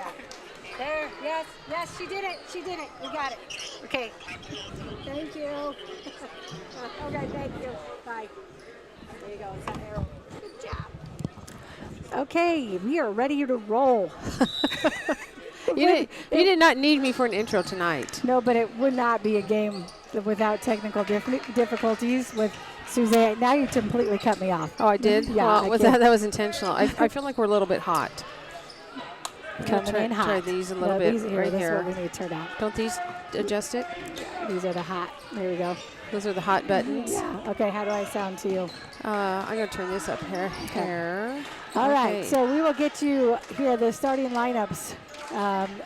that. There, yes, yes, she did it. She did it. We got it. Okay. Thank you. Okay, thank you. Bye. There you go. It's an arrow. Good job. Okay, we are ready to roll. You did not need me for an intro tonight. No, but it would not be a game without technical difficulties with Suzanne. Now you completely cut me off. Oh, I did? Yeah. Well, that was intentional. I feel like we're a little bit hot. Coming in hot. Try these a little bit right this here. is what we need to turn on. Don't these adjust it? These are the hot. There we go. Those are the hot buttons. Yeah. Okay, how do I sound to you? I'm going to turn this up here. Okay. All right, so we will get you here the starting lineups.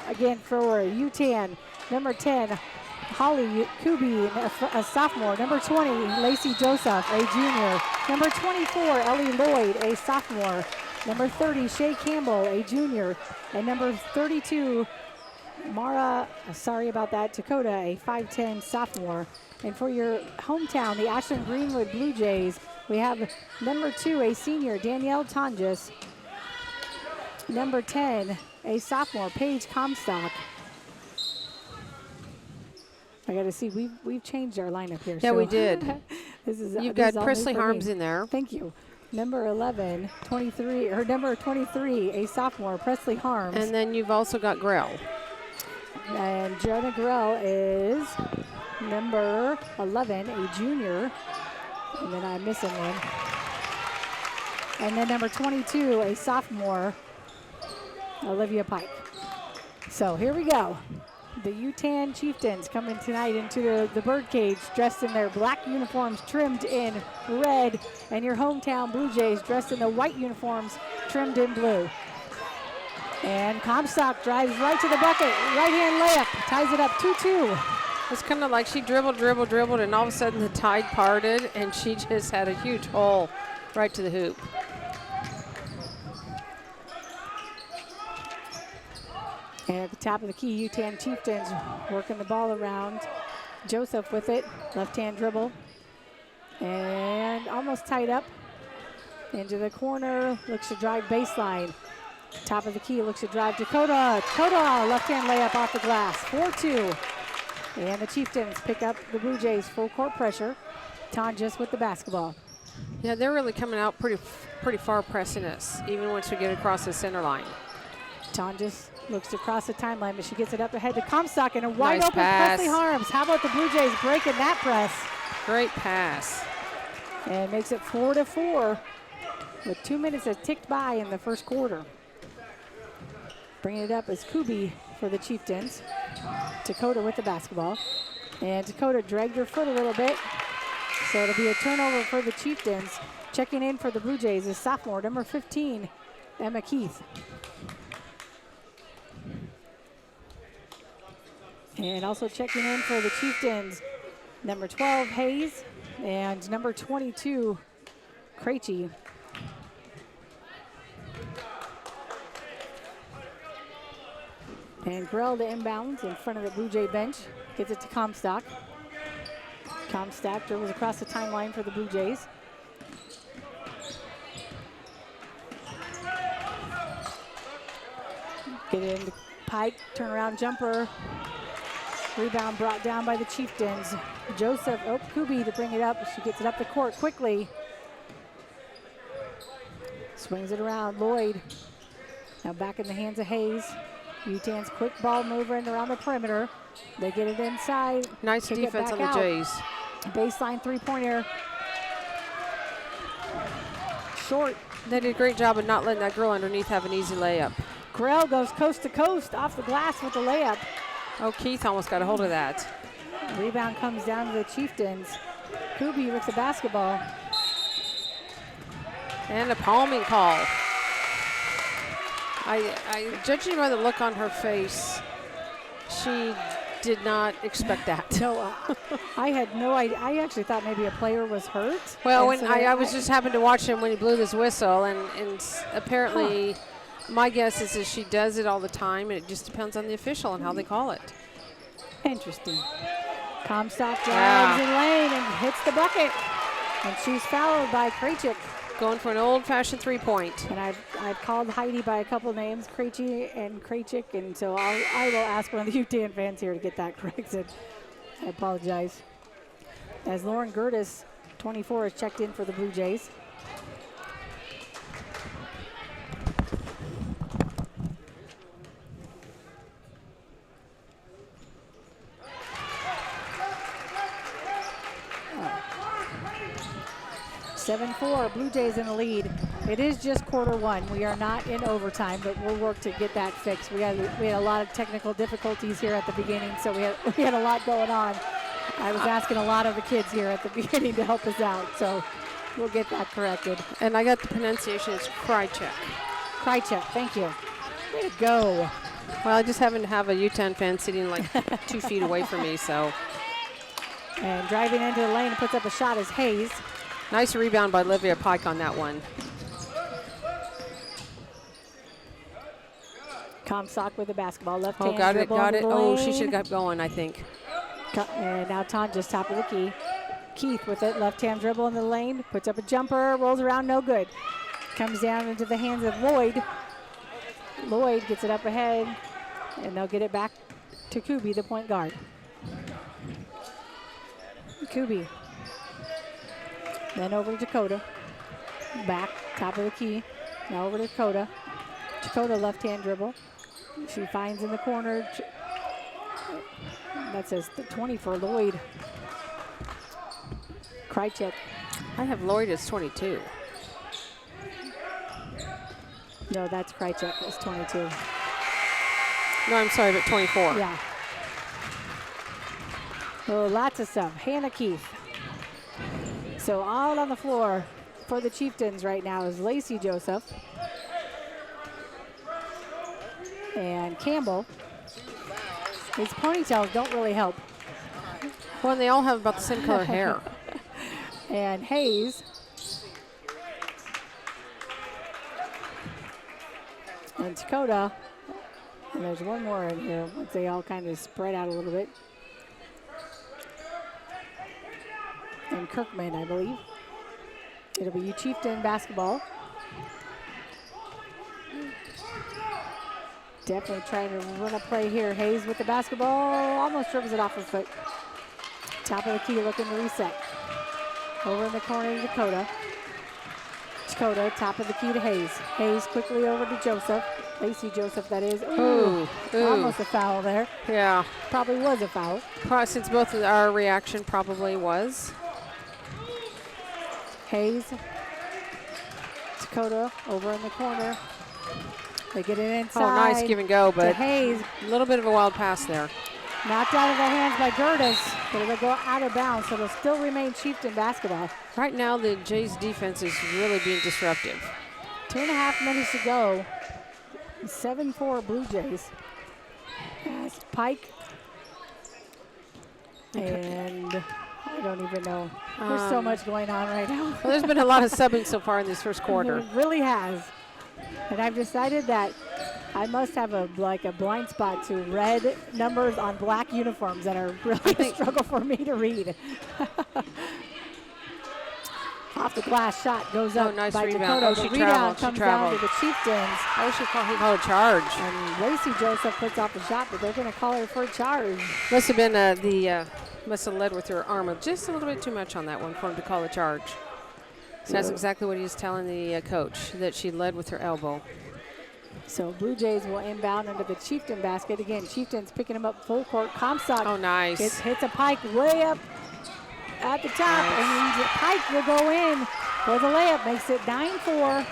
Again, for UTAN, number 10, Holly Kubi, a sophomore. Number 20, Lacey Joseph, a junior. Number 24, Ellie Lloyd, a sophomore. Number 30, Shay Campbell, a junior. And number 32, Mara, sorry about that, Dakota, a 5'10 sophomore. And for your hometown, the Ashland Greenwood Blue Jays, we have number 2, a senior, Danielle Tonjes. Number 10, a sophomore, Paige Comstock. I got to see, we've changed our lineup here. Yeah, so we did. You've got Presley Harms in there. Thank you. Number 11, 23, or number 23, a sophomore, Presley Harms. And then you've also got Grell. And Jonah Grell is number 11, a junior. And then I'm missing one. And then number 22, a sophomore, Olivia Pike. So here we go. The UTAN Chieftains coming tonight into the birdcage dressed in their black uniforms trimmed in red, and your hometown Blue Jays dressed in the white uniforms trimmed in blue. And Comstock drives right to the bucket, right-hand layup, ties it up 2-2. It's kind of like she dribbled, and all of a sudden the tide parted, and she just had a huge hole right to the hoop. And at the top of the key, UTAN Chieftains working the ball around. Joseph with it, left-hand dribble. And almost tied up. Into the corner, looks to drive baseline. Top of the key, looks to drive Dakota. Dakota, left-hand layup off the glass, 4-2. And the Chieftains pick up the Blue Jays full court pressure. Tonjes with the basketball. Yeah, they're really coming out pretty far pressing us, even once we get across the center line. Tonjes looks to cross the timeline, but she gets it up ahead to Comstock and a wide open pass. Presley Harms. How about the Blue Jays breaking that press? Great pass. And makes it 4-4 with 2 minutes that ticked by in the first quarter. Bringing it up is Kubi for the Chieftains. Dakota with the basketball. And Dakota dragged her foot a little bit. So it'll be a turnover for the Chieftains. Checking in for the Blue Jays is sophomore, number 15, Emma Keith. And also checking in for the Chieftains, number 12, Hayes, and number 22, Krejci. And Grell to inbounds in front of the Blue Jay bench. Gets it to Comstock. Comstock dribbles across the timeline for the Blue Jays. Get it into Pike, turnaround jumper. Rebound brought down by the Chieftains. Joseph, Kubi to bring it up. She gets it up the court quickly. Swings it around, Lloyd. Now back in the hands of Hayes. UTAN's quick ball moving around the perimeter. They get it inside. Nice defense on the Jays. Baseline three-pointer. Short. They did a great job of not letting that girl underneath have an easy layup. Grell goes coast to coast off the glass with the layup. Oh, Keith almost got a hold of that. Rebound comes down to the Chieftains. Kubi with the basketball. And a palming call. I judging by the look on her face, she did not expect that. No, I had no idea. I actually thought maybe a player was hurt. Well, when I was just happened to watch him when he blew this whistle, and apparently my guess is that she does it all the time, and it just depends on the official and how they call it. Interesting. Comstock drives in lane and hits the bucket. And she's fouled by Krejci. going for an old-fashioned three-point. And I've called Heidi by a couple names, Krejci and Krejcik, and so I will ask one of the UTAN fans here to get that corrected. I apologize. As Lauren Gertis, 24, is checked in for the Blue Jays. Oh. 7-4, Blue Jays in the lead. It is just quarter one. We are not in overtime, but we'll work to get that fixed. We had a lot of technical difficulties here at the beginning, so we had a lot going on. I was asking a lot of the kids here at the beginning to help us out, so we'll get that corrected. And I got the pronunciation. It's Krejcik. Krejcik, thank you. Way to go. Well, I just happen to have a UTAN fan sitting like 2 feet away from me, so. And driving into the lane and puts up a shot is Hayes. Nice rebound by Olivia Pike on that one. Comstock with the basketball. Left hand. Oh, got it, got it. Oh, she should have got going, I think. And now Tonja's top of the key. Keith with it, left hand dribble in the lane, puts up a jumper, rolls around, no good. Comes down into the hands of Lloyd. Lloyd gets it up ahead, and they'll get it back to Kubi, the point guard. Kubi. Then over to Dakota. Back, top of the key. Now over to Dakota. Dakota left hand dribble. She finds in the corner. That says the 20 for Lloyd. Krejcik. I have Lloyd as 22. No, that's Krejcik. It's 22. No, I'm sorry, but 24. Yeah. Oh, lots of stuff. Hannah Keith. So all on the floor for the Chieftains right now is Lacey Joseph and Campbell. These ponytails don't really help. Well, they all have about the same color hair. And Hayes. And Dakota. And there's one more in here once they all kind of spread out a little bit. And Kirkman, I believe. It'll be Chieftain basketball. Definitely trying to run a play here. Hayes with the basketball, almost dribbles it off her foot. Top of the key, looking to reset. Over in the corner to Dakota. Dakota, top of the key to Hayes. Hayes quickly over to Joseph. Lacey Joseph, that is. Ooh, almost a foul there. Yeah. Probably was a foul. Probably, since both of our reaction probably was. Hayes. Dakota over in the corner. They get it inside. Oh, nice give and go, but Hayes. A little bit of a wild pass there. Knocked out of the hands by Gertis, but it'll go out of bounds, so it'll still remain Chieftain basketball. Right now, the Jays' defense is really being disruptive. 2.5 minutes to go. 7-4 Blue Jays. That's Pike. And I don't even know. There's so much going on right now. Well, there's been a lot of subbing so far in this first quarter. It really has. And I've decided that I must have a blind spot to red numbers on black uniforms that are really a struggle for me to read. Off the glass shot goes up nice by rebound. Dakota. She the rebound traveled. comes down to the Chieftains. I wish he called a charge. And Lacey Joseph puts off the shot, but they're going to call her for a charge. Must have been must have led with her arm just a little bit too much on that one for him to call a charge. So that's exactly what he's telling the coach, that she led with her elbow. So Blue Jays will inbound into the Chieftain basket. Again, Chieftains picking them up full court. Comstock nice. hits a Pike way up at the top. Nice. And Pike will go in for the layup. Makes it 9-4.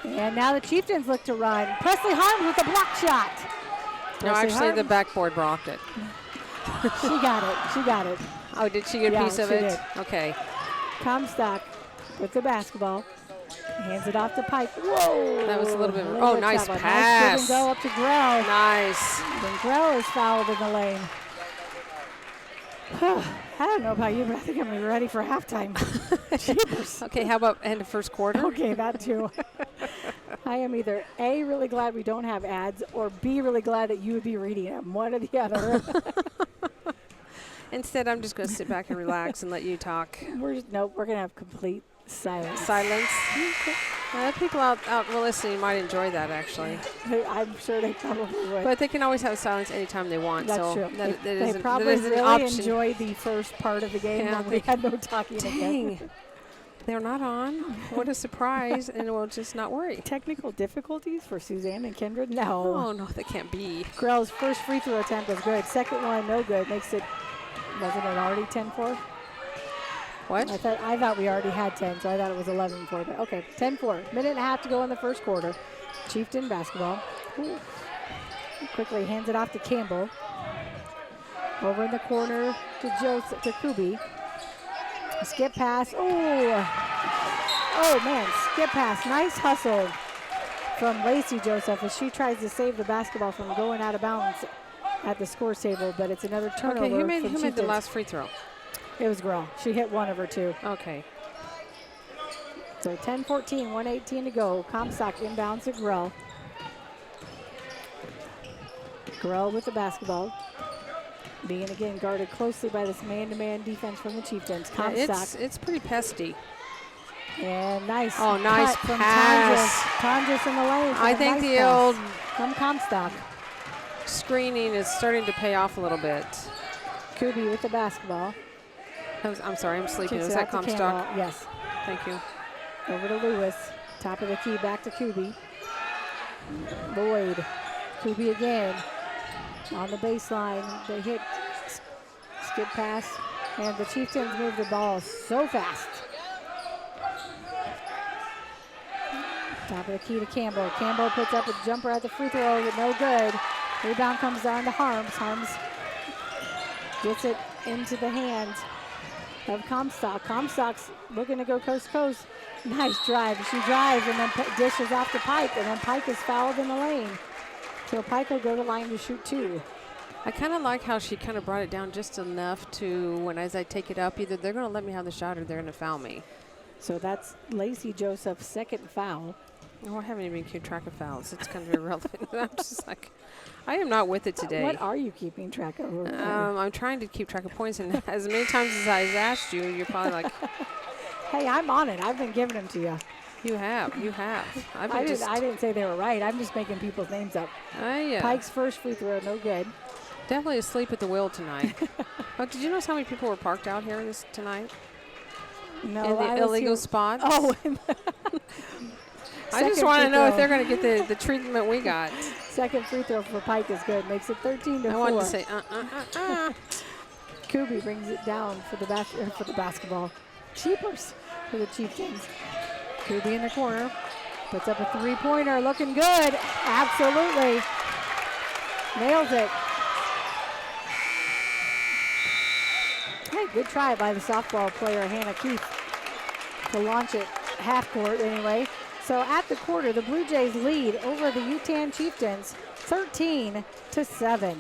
And now the Chieftains look to run. Presley Harms with a block shot. No, actually the backboard blocked it. She got it. She got it. Oh, did she get a piece of it? Did. Okay. Comstock with the basketball. Hands it off to Pike. Whoa! That was a little bit. Nice pass. Nice go up to Grell. Nice. Then Grell is fouled in the lane. I don't know about you, but I think I'm ready for halftime. Okay, how about end of first quarter? Okay, that too. I am either A, really glad we don't have ads, or B, really glad that you would be reading them. One or the other. Instead, I'm just going to sit back and relax and let you talk. We're going to have complete Silence. People out listening might enjoy that, actually. I'm sure they probably would. But they can always have silence anytime they want. That's so true. They probably an really option. enjoyed the first part of the game when we had no talking again. They're not on. What a surprise. And we'll just not worry. Technical difficulties for Suzanne and Kendra? No. Oh, no, that can't be. Grell's first free throw attempt was good. Second one, no good. Makes it, wasn't it already 10-4? What? I thought we already had 10, so I thought it was 11-4. But okay, 10-4. Minute and a half to go in the first quarter. Chieftain basketball. Ooh. Quickly hands it off to Campbell. Over in the corner to Kubi. Skip pass. Oh, man, skip pass. Nice hustle from Lacey Joseph as she tries to save the basketball from going out of bounds at the scores table, but it's another turnover. Okay, who made the last free throw? It was Grell. She hit one of her two. Okay. So 10-14, 1:18 to go. Comstock inbounds to Grell. Grell with the basketball. Being again guarded closely by this man-to-man defense from the Chieftains. Comstock. It's pretty pesty. And nice. Oh, nice cut pass. From Tonjes in the lane. I think the old from Comstock. Screening is starting to pay off a little bit. Kubi with the basketball. I'm sorry, I'm sleeping. Kicks Was that Comstock? Yes. Thank you. Over to Lewis. Top of the key, back to Kubi. Boyd. Kubi again. On the baseline. They hit skip pass. And the Chieftains move the ball so fast. Top of the key to Campbell. Campbell puts up a jumper at the free throw, but no good. Rebound comes down to Harms. Harms gets it into the hands of Comstock. Comstock's looking to go coast to coast. Nice drive. She drives and then dishes off to Pike, and then Pike is fouled in the lane. So Pike will go to line to shoot two. I kind of like how she kind of brought it down just enough to as I take it up, either they're going to let me have the shot or they're going to foul me. So that's Lacey Joseph's second foul. Oh, I haven't even kept track of fouls. It's kind of irrelevant. I'm just like, I am not with it today. What are you keeping track of? I'm trying to keep track of points, and as many times as I've asked you, you're probably like, hey, I'm on it. I've been giving them to you. You have. I didn't say they were right. I'm just making people's names up. Pike's first free throw, no good. Definitely asleep at the wheel tonight. Oh, did you notice how many people were parked out here tonight? No, in the illegal spot. Oh. I just want to know if they're going to get the treatment we got. Second free throw for Pike is good. Makes it 13-4. I wanted to say, Kubi brings it down for the basketball. Cheapers for the Chieftains. Kubi in the corner. Puts up a three-pointer. Looking good. Absolutely. Nails it. Hey, good try by the softball player, Hannah Keith, to launch it half court anyway. So at the quarter, the Blue Jays lead over the UTAN Chieftains 13-7.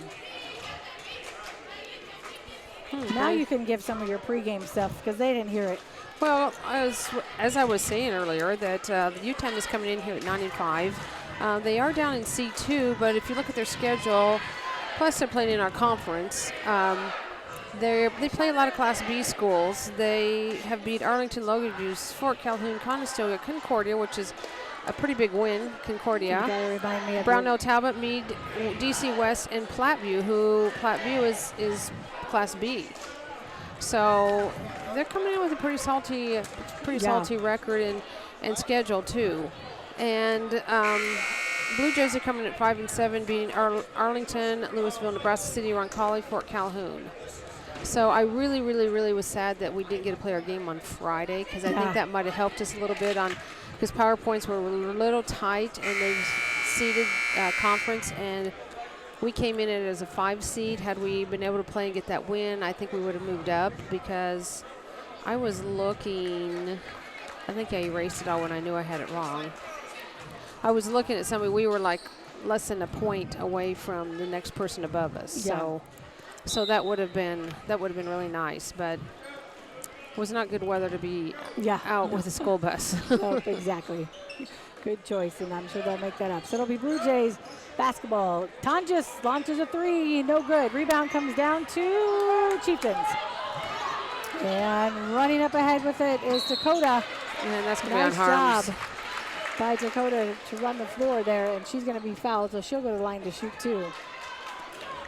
Now you can give some of your pregame stuff because they didn't hear it. Well, as I was saying earlier, that the UTAN is coming in here at 9-5. They are down in C2, but if you look at their schedule, plus they're playing in our conference, they play a lot of Class B schools. They have beat Arlington, Logan Juice, Fort Calhoun, Conestoga, Concordia, which is a pretty big win, Concordia. Brownell, Talbot, Meade, DC West, and Platteview, who Platteview is Class B. So they're coming in with a pretty salty record and schedule too. And Blue Jays are coming at 5-7, beating Arlington, Louisville, Nebraska City, Roncalli, Fort Calhoun. So I really, really, really was sad that we didn't get to play our game on Friday because I think that might have helped us a little bit because PowerPoints were a little tight and they seeded conference, and we came in as a 5 seed. Had we been able to play and get that win, I think we would have moved up because I was looking. I think I erased it all when I knew I had it wrong. I was looking at somebody. We were like less than a point away from the next person above us. Yeah. So that would have been really nice, but it was not good weather to be out with a school bus. Oh, exactly. Good choice, and I'm sure they'll make that up. So it'll be Blue Jays basketball. Tonjes launches a three, no good. Rebound comes down to Chieftains. And running up ahead with it is Dakota And that's going to be on Nice Harms. job by Dakota to run the floor there, and she's going to be fouled, so she'll go to the line to shoot 2.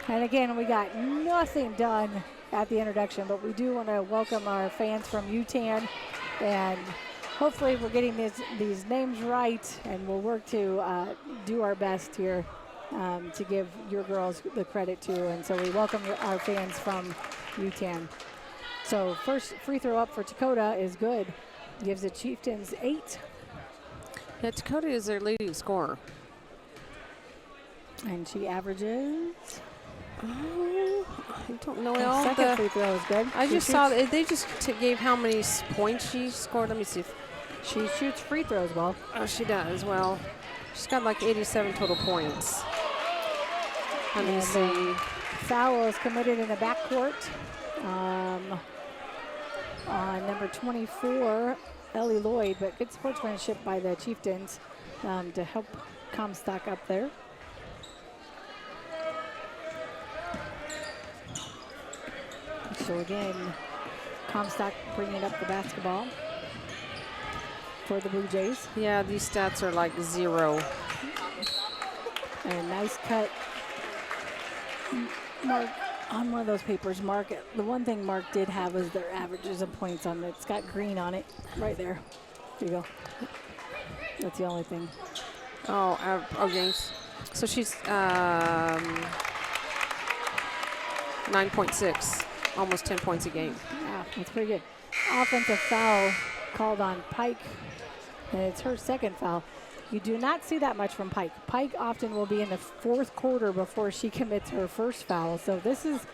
And again, we got nothing done at the introduction, but we do want to welcome our fans from UTAN, and hopefully we're getting these names right, and we'll work to do our best here to give your girls the credit too. And so we welcome our fans from UTAN. So first free throw up for Dakota is good. Gives the Chieftains 8. Yeah, Dakota is their leading scorer. And she averages. Oh, I don't know. The second free throw is good. I just saw that they just gave how many points she scored. Let me see. She shoots free throws well. Oh, she does. Well, she's got like 87 total points. Let me see. Foul is committed in the backcourt on number 24, Ellie Lloyd, but good sportsmanship by the Chieftains to help Comstock up there. So again, Comstock bringing up the basketball for the Blue Jays. Yeah, these stats are like 0. And a nice cut. Mark, on one of those papers, Mark, the one thing Mark did have was their averages and points on it. It's got green on it right there. There you go. That's the only thing. Oh, yes. So she's 9.6, almost 10 points a game. Yeah, that's pretty good. Offensive foul called on Pike, and it's her second foul. You do not see that much from Pike. Pike often will be in the fourth quarter before she commits her first foul. So this is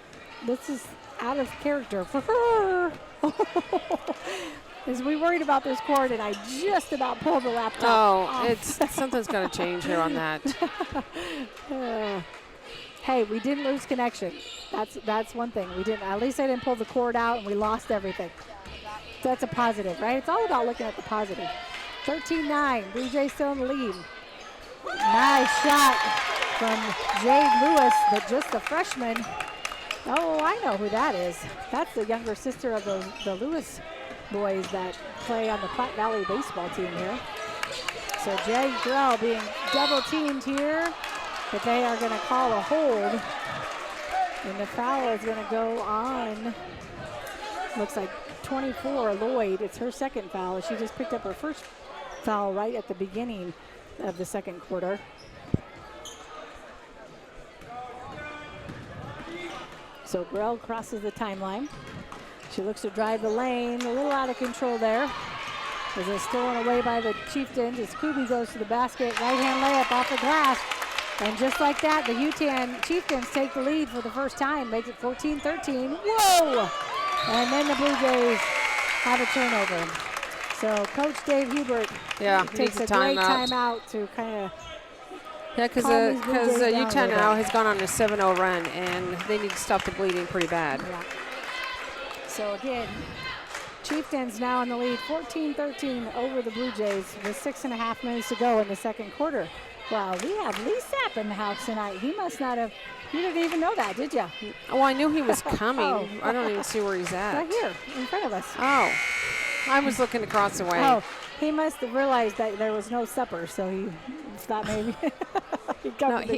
out of character for her. As we worried about this court, and I just about pulled the laptop off. It's something's got to change here on that. Hey, we didn't lose connection. That's one thing. We didn't. At least I didn't pull the cord out, and we lost everything. That's a positive, right? It's all about looking at the positive. 13-9, Blue Jays still in the lead. Nice shot from Jade Lewis, just a freshman. Oh, I know who that is. That's the younger sister of the Lewis boys that play on the Platte Valley baseball team here. So Jade Grell being double teamed here, but they are going to call a hold. And the foul is going to go on, looks like 24, Lloyd. It's her second foul. She just picked up her first foul right at the beginning of the second quarter. So Grell crosses the timeline. She looks to drive the lane, a little out of control there. As it's stolen away by the Chieftains as Kubi goes to the basket, right-hand layup off the glass. And just like that, the UTAN Chieftains take the lead for the first time, makes it 14-13. Whoa! And then the Blue Jays have a turnover. So Coach Dave Hubert takes a great timeout to kind of because UTAN now has gone on a 7-0 run, and they need to stop the bleeding pretty bad. Yeah. So again, Chieftains now in the lead, 14-13 over the Blue Jays with 6.5 minutes to go in the second quarter. Wow, we have Lee Sapp in the house tonight. He must not have, you didn't even know that, did you? Oh, I knew he was coming. I don't even see where he's at. Right here, in front of us. Oh, I was looking across the way. Oh, he must have realized that there was no supper, so he thought maybe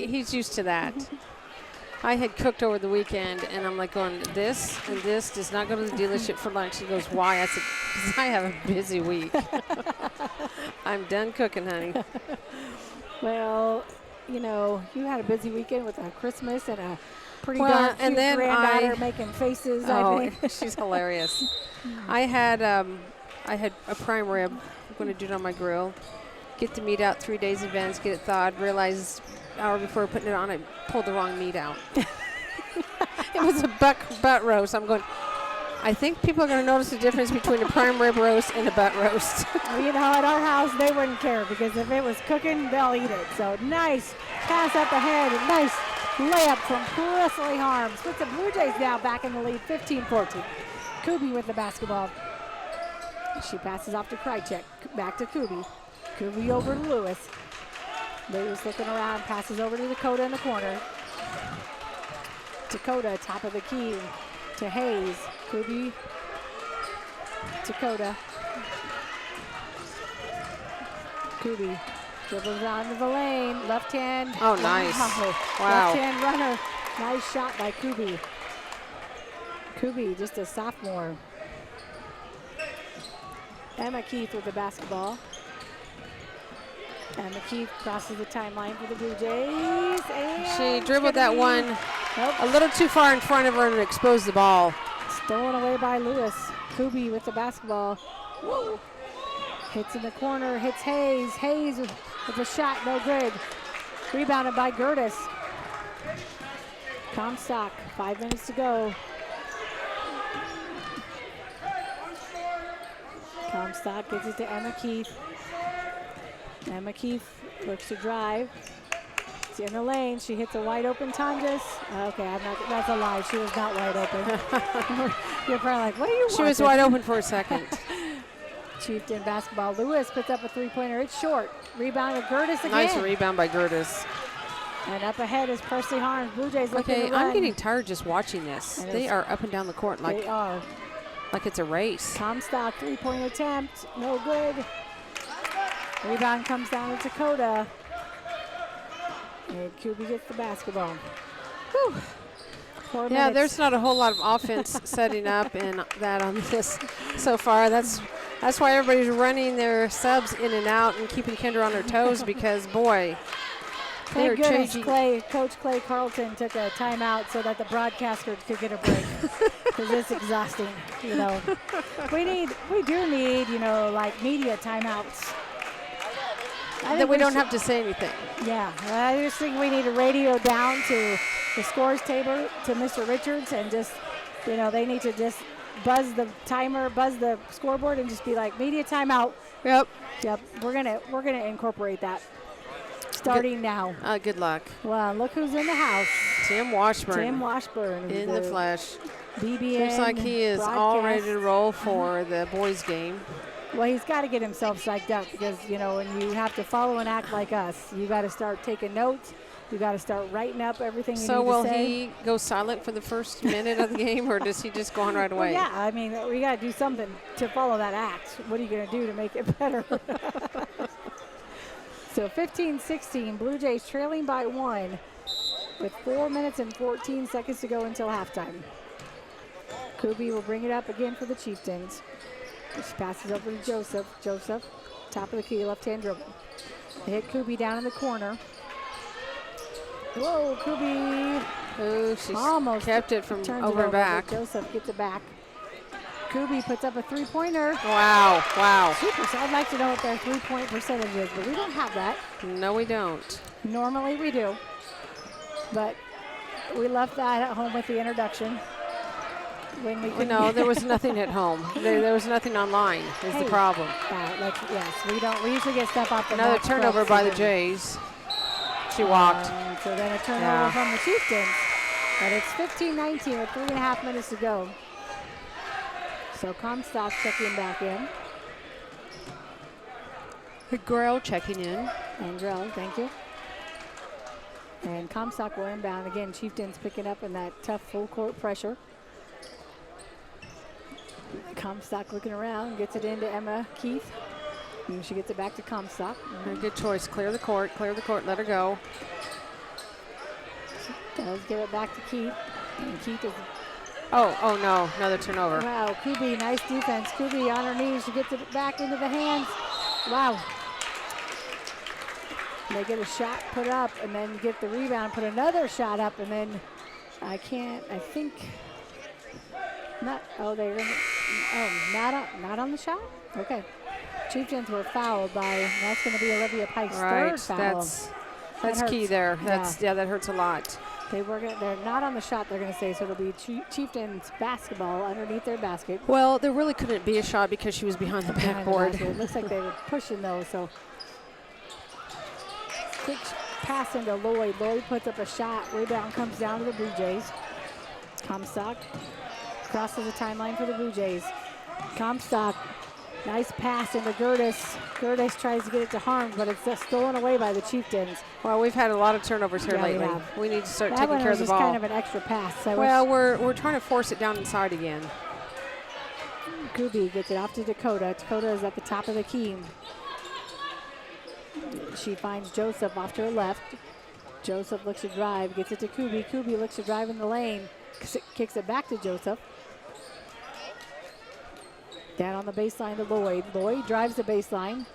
he's used to that. I had cooked over the weekend, and I'm like going, this and this does not go to the dealership for lunch. He goes, why? I said, because I have a busy week. I'm done cooking, honey. Well, you know, you had a busy weekend with a Christmas and a pretty darn cute granddaughter making faces, I think. She's hilarious. I had a prime rib. I'm going to do it on my grill. Get the meat out 3 days in advance, get it thawed, realize an hour before putting it on, I pulled the wrong meat out. It was a butt roast. I'm going, I think people are going to notice the difference between a prime rib roast and a butt roast. Well, you know, at our house, they wouldn't care because if it was cooking, they'll eat it. So nice pass up ahead and nice layup from Presley Harms. Puts the Blue Jays now back in the lead, 15-14. Kubi with the basketball. She passes off to Krychek. Back to Kubi. Kubi over to Lewis. Lewis looking around, passes over to Dakota in the corner. Dakota, top of the key to Hayes. Kubi, Dakota. Kubi dribbles out into the lane. Left hand. Oh, nice. Wow. Left hand runner. Nice shot by Kubi. Kubi, just a sophomore. Emma Keith with the basketball. Emma Keith crosses the timeline for the Blue Jays. And she dribbled that one a little too far in front of her and exposed the ball. Stolen away by Lewis. Kubi with the basketball. Whoa. Hits in the corner, hits Hayes. Hayes with a shot, no good. Rebounded by Gertis. Comstock, 5 minutes to go. Comstock gets it to Emma Keith. Emma Keith looks to drive. She's in the lane. She hits a wide open Tonjas. Okay, that's a lie. She was not wide open. You're probably like, what are you watching? She was wide open for a second. Chieftain basketball. Lewis puts up a three-pointer. It's short. Rebound of Gertis again. Nice rebound by Gertis. And up ahead is Presley Harms. Blue Jays looking to run. I'm getting tired just watching this. They are up and down the court like it's a race. Comstock three-point attempt. No good. Rebound comes down to Dakota. And Kubi gets the basketball. Whew. 4 minutes. There's not a whole lot of offense setting up and that on this so far. That's why everybody's running their subs in and out and keeping Kendra on her toes because, boy, they're changing. Coach Clay Carlton took a timeout so that the broadcaster could get a break because it's exhausting. You know, we do need like media timeouts. That we don't have to say anything. Yeah, I just think we need to radio down to the scores table to Mr. Richards and just, they need to just buzz the timer, buzz the scoreboard, and just be like media timeout. Yep. We're gonna incorporate that starting now. Good luck. Well, look who's in the house. Tim Washburn in the flesh. BBN. Looks like he is all ready to roll for the boys game. Well, he's got to get himself psyched up because, when you have to follow and act like us, you got to start taking notes. You got to start writing up everything you need to say. So will he go silent for the first minute of the game, or does he just go on right away? Well, yeah, I mean, we got to do something to follow that act. What are you going to do to make it better? So 15-16, Blue Jays trailing by 1 with 4 minutes and 14 seconds to go until halftime. Kubi will bring it up again for the Chieftains. She passes over to Joseph. Joseph, top of the key, left-hand dribble. They hit Kubi down in the corner. Whoa, Kubi. Oh, she almost kept it from over back. Joseph gets it back. Kubi puts up a three-pointer. Wow. Super. So I'd like to know what their three-point percentage is, but we don't have that. No, we don't. Normally we do. But we left that at home with the introduction. When we no, there was nothing at home. There was nothing online is the problem. Yes, we usually get stuff off the another turnover by the Jays. She walked. So then a turnover from the Chieftains. But it's 15-19 with 3.5 minutes to go. So Comstock checking back in. Grell checking in. And Grell, thank you. And Comstock will inbound again. Chieftains picking up in that tough full court pressure. Comstock looking around, gets it into Emma Keith. And she gets it back to Comstock. Good choice. Clear the court, let her go. Does give it back to Keith. And Keith is. Oh no, another turnover. Wow, Kubi, nice defense. Kubi on her knees. She gets it back into the hands. Wow. They get a shot put up and then get the rebound, put another shot up, and then not on the shot? Okay. Chieftains were fouled by, that's going to be Olivia Pike's third foul. That's key there. That hurts a lot. They're not on the shot, they're going to say, so it'll be Chieftains basketball underneath their basket. Well, there really couldn't be a shot because she was behind the backboard. It looks like they were pushing, though, so. Quick pass into Lloyd. Lloyd puts up a shot. Rebound comes down to the Blue Jays. Comstock crosses the timeline for the Blue Jays. Comstock, nice pass into Gertis. Gertis tries to get it to Harms, but it's just stolen away by the Chieftains. Well, we've had a lot of turnovers here lately. We need to start taking care of the ball. That one was just kind of an extra pass. We're trying to force it down inside again. Kubi gets it off to Dakota. Dakota is at the top of the key. She finds Joseph off to her left. Joseph looks to drive, gets it to Kubi. Kubi looks to drive in the lane, kicks it back to Joseph. Down on the baseline to Lloyd. Lloyd drives the baseline.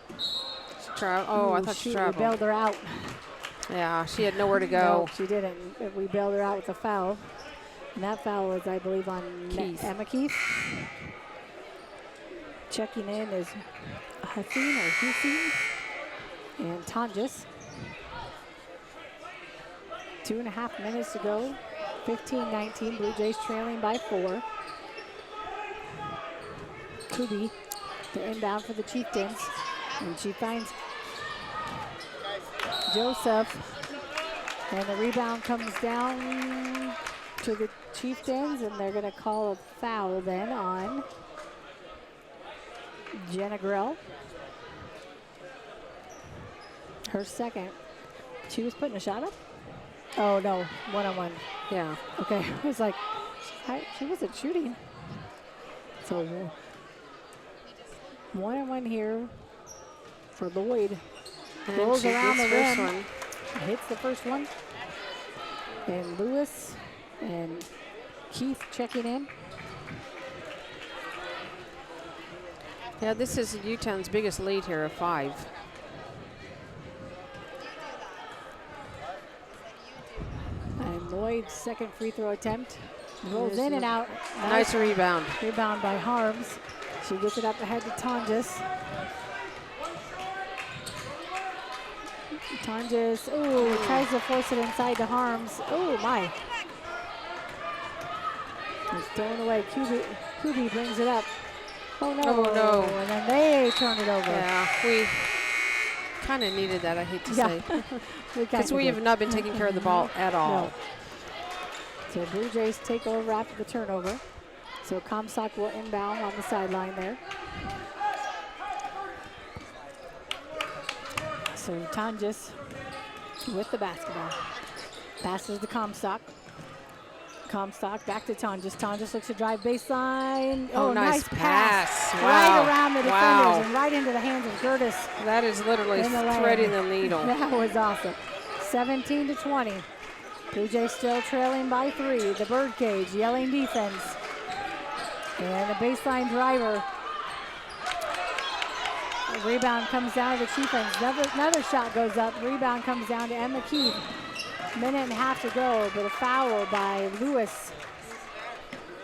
I thought she traveled. We bailed her out. Yeah, she had nowhere to go. No, she didn't. We bailed her out with a foul. And that foul is, I believe, on Emma Keith. Checking in is Hussein and Tonjes. 2.5 minutes to go. 15-19. Blue Jays trailing by 4. Kubi, the inbound for the Chieftains. And she finds Joseph. And the rebound comes down to the Chieftains, and they're going to call a foul then on Jenna Grell. Her second. She was putting a shot up? Oh, no, one-on-one. Yeah. Okay, I was like, she wasn't shooting. So one-on-one here for Lloyd. And rolls she around the gets rim. first one. Hits the first one. And Lewis and Keith checking in. Yeah, this is Newtown's biggest lead here of 5. And Lloyd's second free throw attempt. Rolls in and out. Nice rebound. Rebound by Harms. She gets it up ahead to Tonjes. Tonjes, tries to force it inside to Harms. Oh, my. It's thrown away. Kubi brings it up. Oh, no. Oh, no. And then they turn it over. Yeah, we kind of needed that, I hate to say. Because we have not been taking care of the ball at all. No. So Blue Jays take over after the turnover. So Comstock will inbound on the sideline there. So Tonjes with the basketball. Passes to Comstock. Comstock back to Tonjes. Tonjes looks to drive baseline. Oh, nice pass. Wow. Right around the defenders and right into the hands of Gertis. That is literally threading the needle. That was awesome. 17-20. Blue Jays still trailing by 3. The birdcage yelling defense. And the baseline driver. The rebound comes down to the Chieftains. Another shot goes up. Rebound comes down to Emma Keith. Minute and a half to go, but a foul by Lewis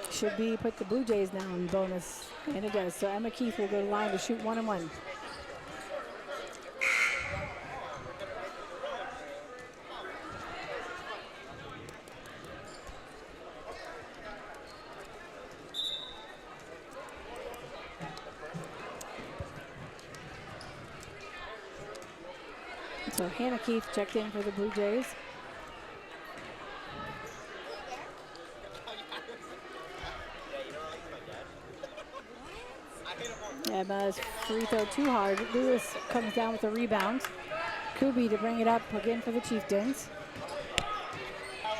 should put the Blue Jays now in bonus, and it does. So Emma Keith will go to the line to shoot 1-on-1. So Hannah Keith checked in for the Blue Jays. Emma's free throw too hard. Lewis comes down with a rebound. Kubi to bring it up again for the Chieftains.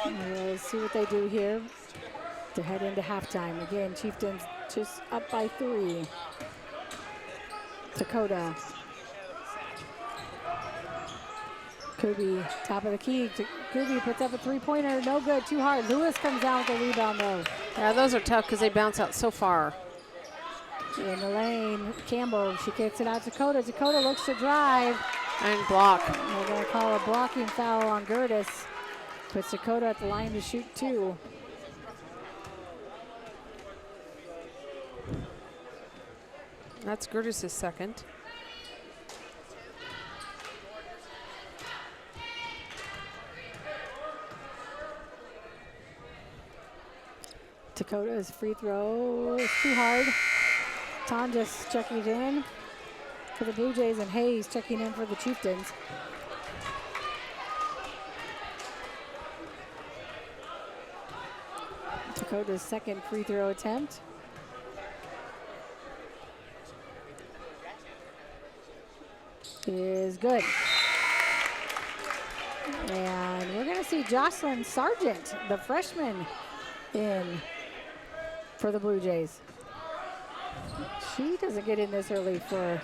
And we'll see what they do here to head into halftime. Again, Chieftains just up by 3. Dakota. Kubi, top of the key. Kubi puts up a 3-pointer. No good, too hard. Lewis comes down with a rebound, though. Yeah, those are tough because they bounce out so far. In the lane, Campbell, she kicks it out to Dakota. Dakota looks to drive. And block. We're going to call a blocking foul on Gertis. Puts Dakota at the line to shoot 2. That's Gertis' second. Dakota's free throw is too hard. Tonjes checking it in for the Blue Jays, and Hayes checking in for the Chieftains. Dakota's second free throw attempt. Is good. And we're going to see Jocelyn Sargent, the freshman, in for the Blue Jays. She doesn't get in this early for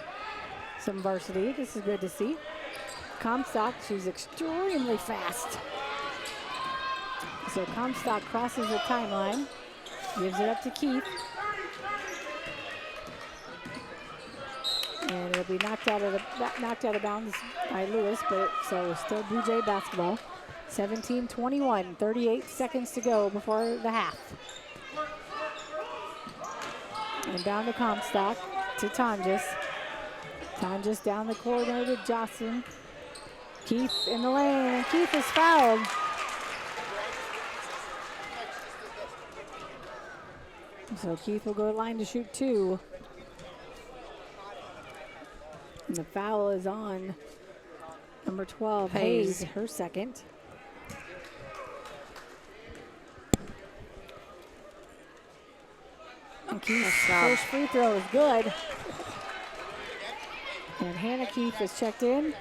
some varsity. This is good to see. Comstock, she's extremely fast. So Comstock crosses the timeline, gives it up to Keith. And it'll be knocked out of bounds by Lewis, but so still Blue Jay basketball. 17-21, 38 seconds to go before the half. And down to Comstock, to Tonjes. Tonjes down the corridor to Jocelyn. Keith in the lane, and Keith is fouled. So Keith will go to line to shoot 2. And the foul is on number 12, Hayes, her second. And Keith's first free throw is good. And Hannah Keith is checked in.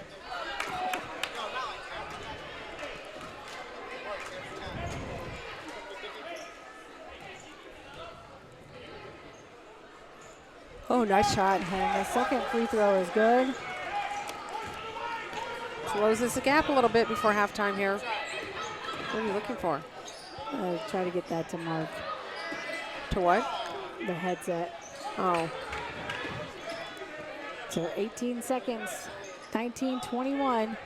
Oh, nice shot. And the second free throw is good. Closes the gap a little bit before halftime here. What are you looking for? Try to get that to Mark. To what? The headset. Oh. So 18 seconds, 19-21.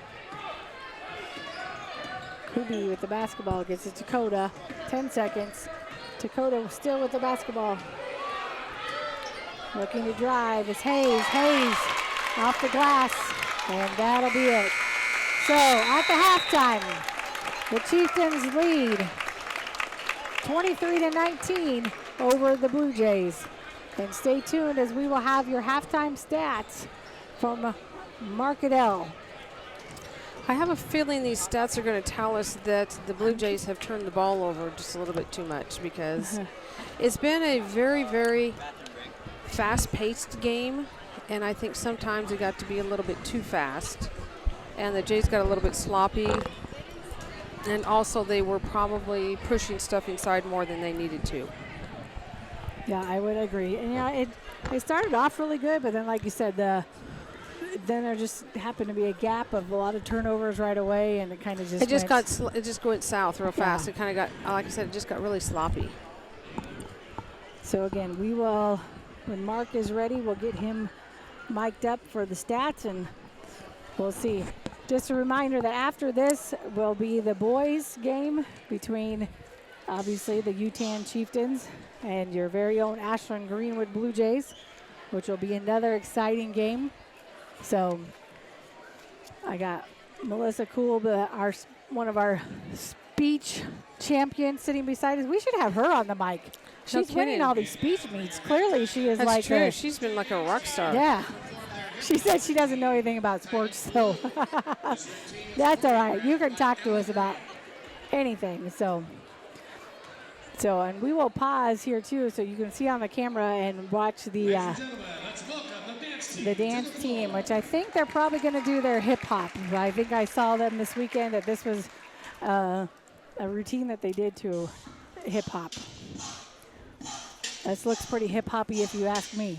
Kubi with the basketball gets it to Dakota. 10 seconds. Dakota still with the basketball. Looking to drive is Hayes. Hayes off the glass, and that'll be it. So at the halftime, the Chieftains lead 23-19 over the Blue Jays. And stay tuned as we will have your halftime stats from Mark Adell. I have a feeling these stats are going to tell us that the Blue Jays have turned the ball over just a little bit too much, because it's been a very, very fast-paced game, and I think sometimes it got to be a little bit too fast, and the Jays got a little bit sloppy, and also they were probably pushing stuff inside more than they needed to. Yeah, I would agree. And yeah, it started off really good, but then, like you said, then there just happened to be a gap of a lot of turnovers right away, and it kind of just it just went south real fast. It kind of got, like I said, it just got really sloppy. So again, we will, when Mark is ready, we'll get him mic'd up for the stats, and we'll see. Just a reminder that after this will be the boys game between, obviously, the UTAN Chieftains and your very own Ashland Greenwood Blue Jays, which will be another exciting game. So I got Melissa Cool, one of our speech champions, sitting beside us. We should have her on the mic. She's winning all these speech meets. Clearly, she is. That's true. She's been like a rock star. Yeah. She said she doesn't know anything about sports, so that's all right. You can talk to us about anything. So, and we will pause here too, so you can see on the camera and watch the dance team, which I think they're probably going to do their hip hop. I think I saw them this weekend that this was a routine that they did to hip hop. This looks pretty hip hoppy if you ask me.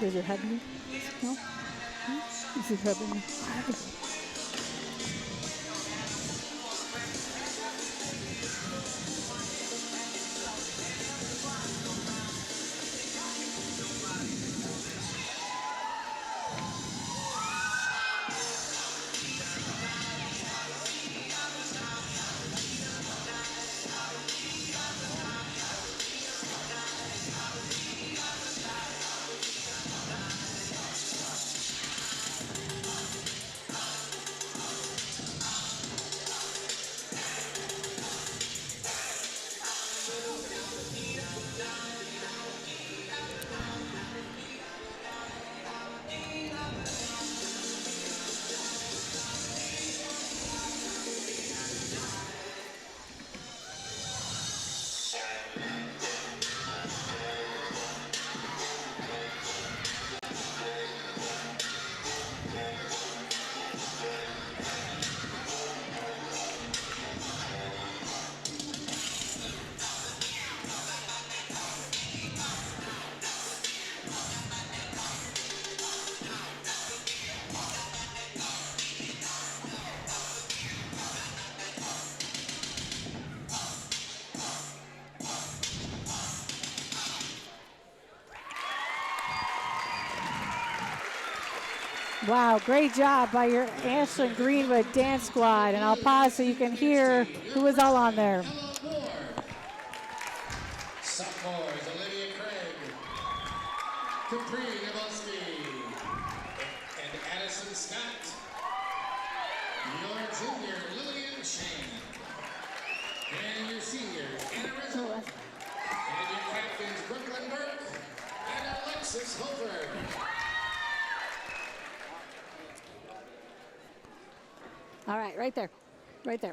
Does it have me? No? Does it have me? Wow, great job by your Ashland Greenwood dance squad. And I'll pause so you can hear who was all on there. Sophomores, Olivia Craig, Capri Nabowski, and Addison Scott. Your junior, Lillian Shane. And your senior, Anna Rizzo. And your captains, Brooklyn Burke and Alexis Hofer. All right, right there. Right there.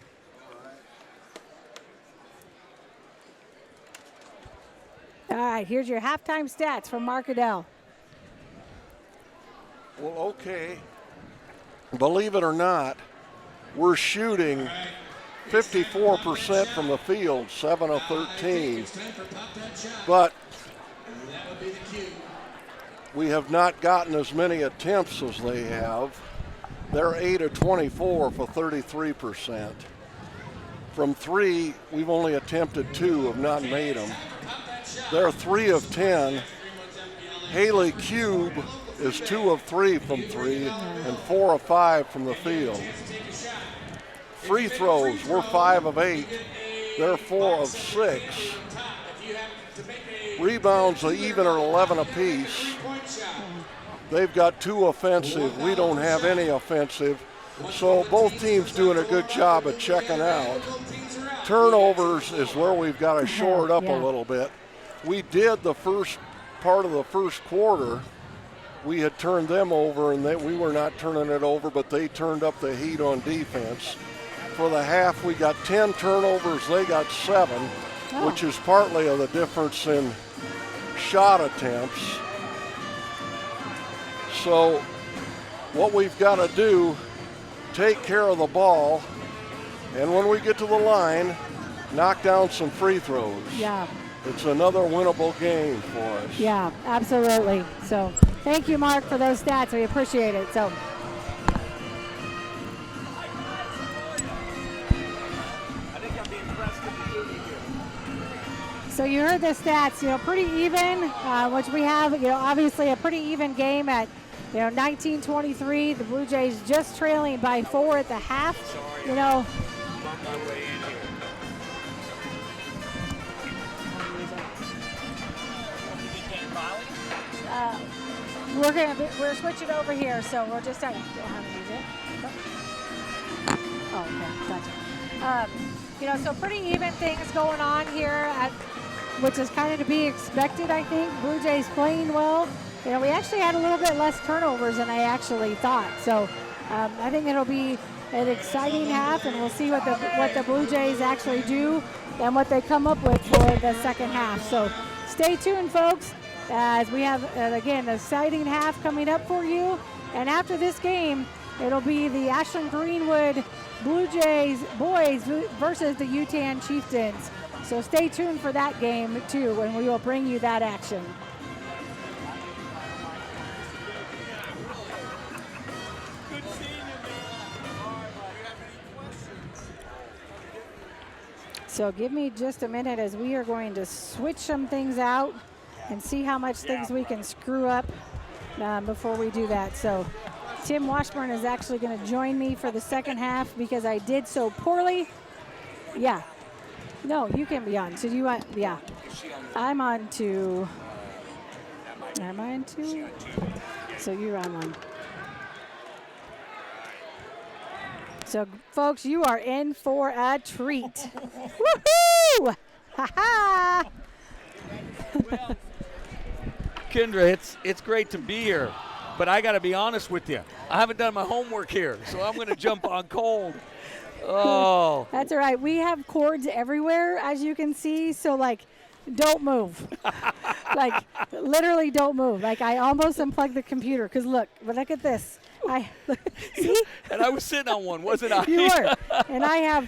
All right, here's your halftime stats from Mark Adell. Well, okay. Believe it or not, we're shooting 54% from the field, 7 of 13. But we have not gotten as many attempts as they have. They're 8 of 24 for 33%. From 3, we've only attempted 2, have not made them. They're 3 of 10. Haley Cube is 2 of 3 from 3 and 4 of 5 from the field. Free throws, we're 5 of 8. They're 4 of 6. Rebounds, they even are 11 apiece. They've got 2 offensive. We don't have any offensive. So both teams doing a good job of checking out. Turnovers is where we've got to shore it up a little bit. We did the first part of the first quarter. We had turned them over, and we were not turning it over, but they turned up the heat on defense. For the half, we got 10 turnovers. They got 7, which is partly of the difference in shot attempts. So what we've got to do, take care of the ball, and when we get to the line, knock down some free throws. Yeah. It's another winnable game for us. Yeah, absolutely. So thank you, Mark, for those stats. We appreciate it. So you heard the stats, pretty even, which we have, obviously a pretty even game at, 19-23. The Blue Jays just trailing by 4 at the half. I'm on my way in here. We're switching over here, so we'll just start. Oh, okay, gotcha. So pretty even things going on here, which is kind of to be expected, I think. Blue Jays playing well. We actually had a little bit less turnovers than I actually thought. So I think it'll be an exciting half, and we'll see what the Blue Jays actually do and what they come up with for the second half. So stay tuned, folks, as we have, again, an exciting half coming up for you. And after this game, it'll be the Ashland Greenwood Blue Jays boys versus the UTAN Chieftains. So stay tuned for that game, too, and we will bring you that action. So give me just a minute as we are going to switch some things out and see how much things we can screw up before we do that. So Tim Washburn is actually going to join me for the second half because I did so poorly. Yeah. No, you can be on. So do you want, yeah. I'm on to, am I on two? So you're on one. So, folks, you are in for a treat. Woohoo! Ha-ha! Kendra, it's great to be here, but I got to be honest with you. I haven't done my homework here, so I'm going to jump on cold. Oh. That's all right. We have cords everywhere, as you can see, so, don't move. Literally don't move. I almost unplugged the computer because, look at this. See? And I was sitting on one, wasn't I? You were. And I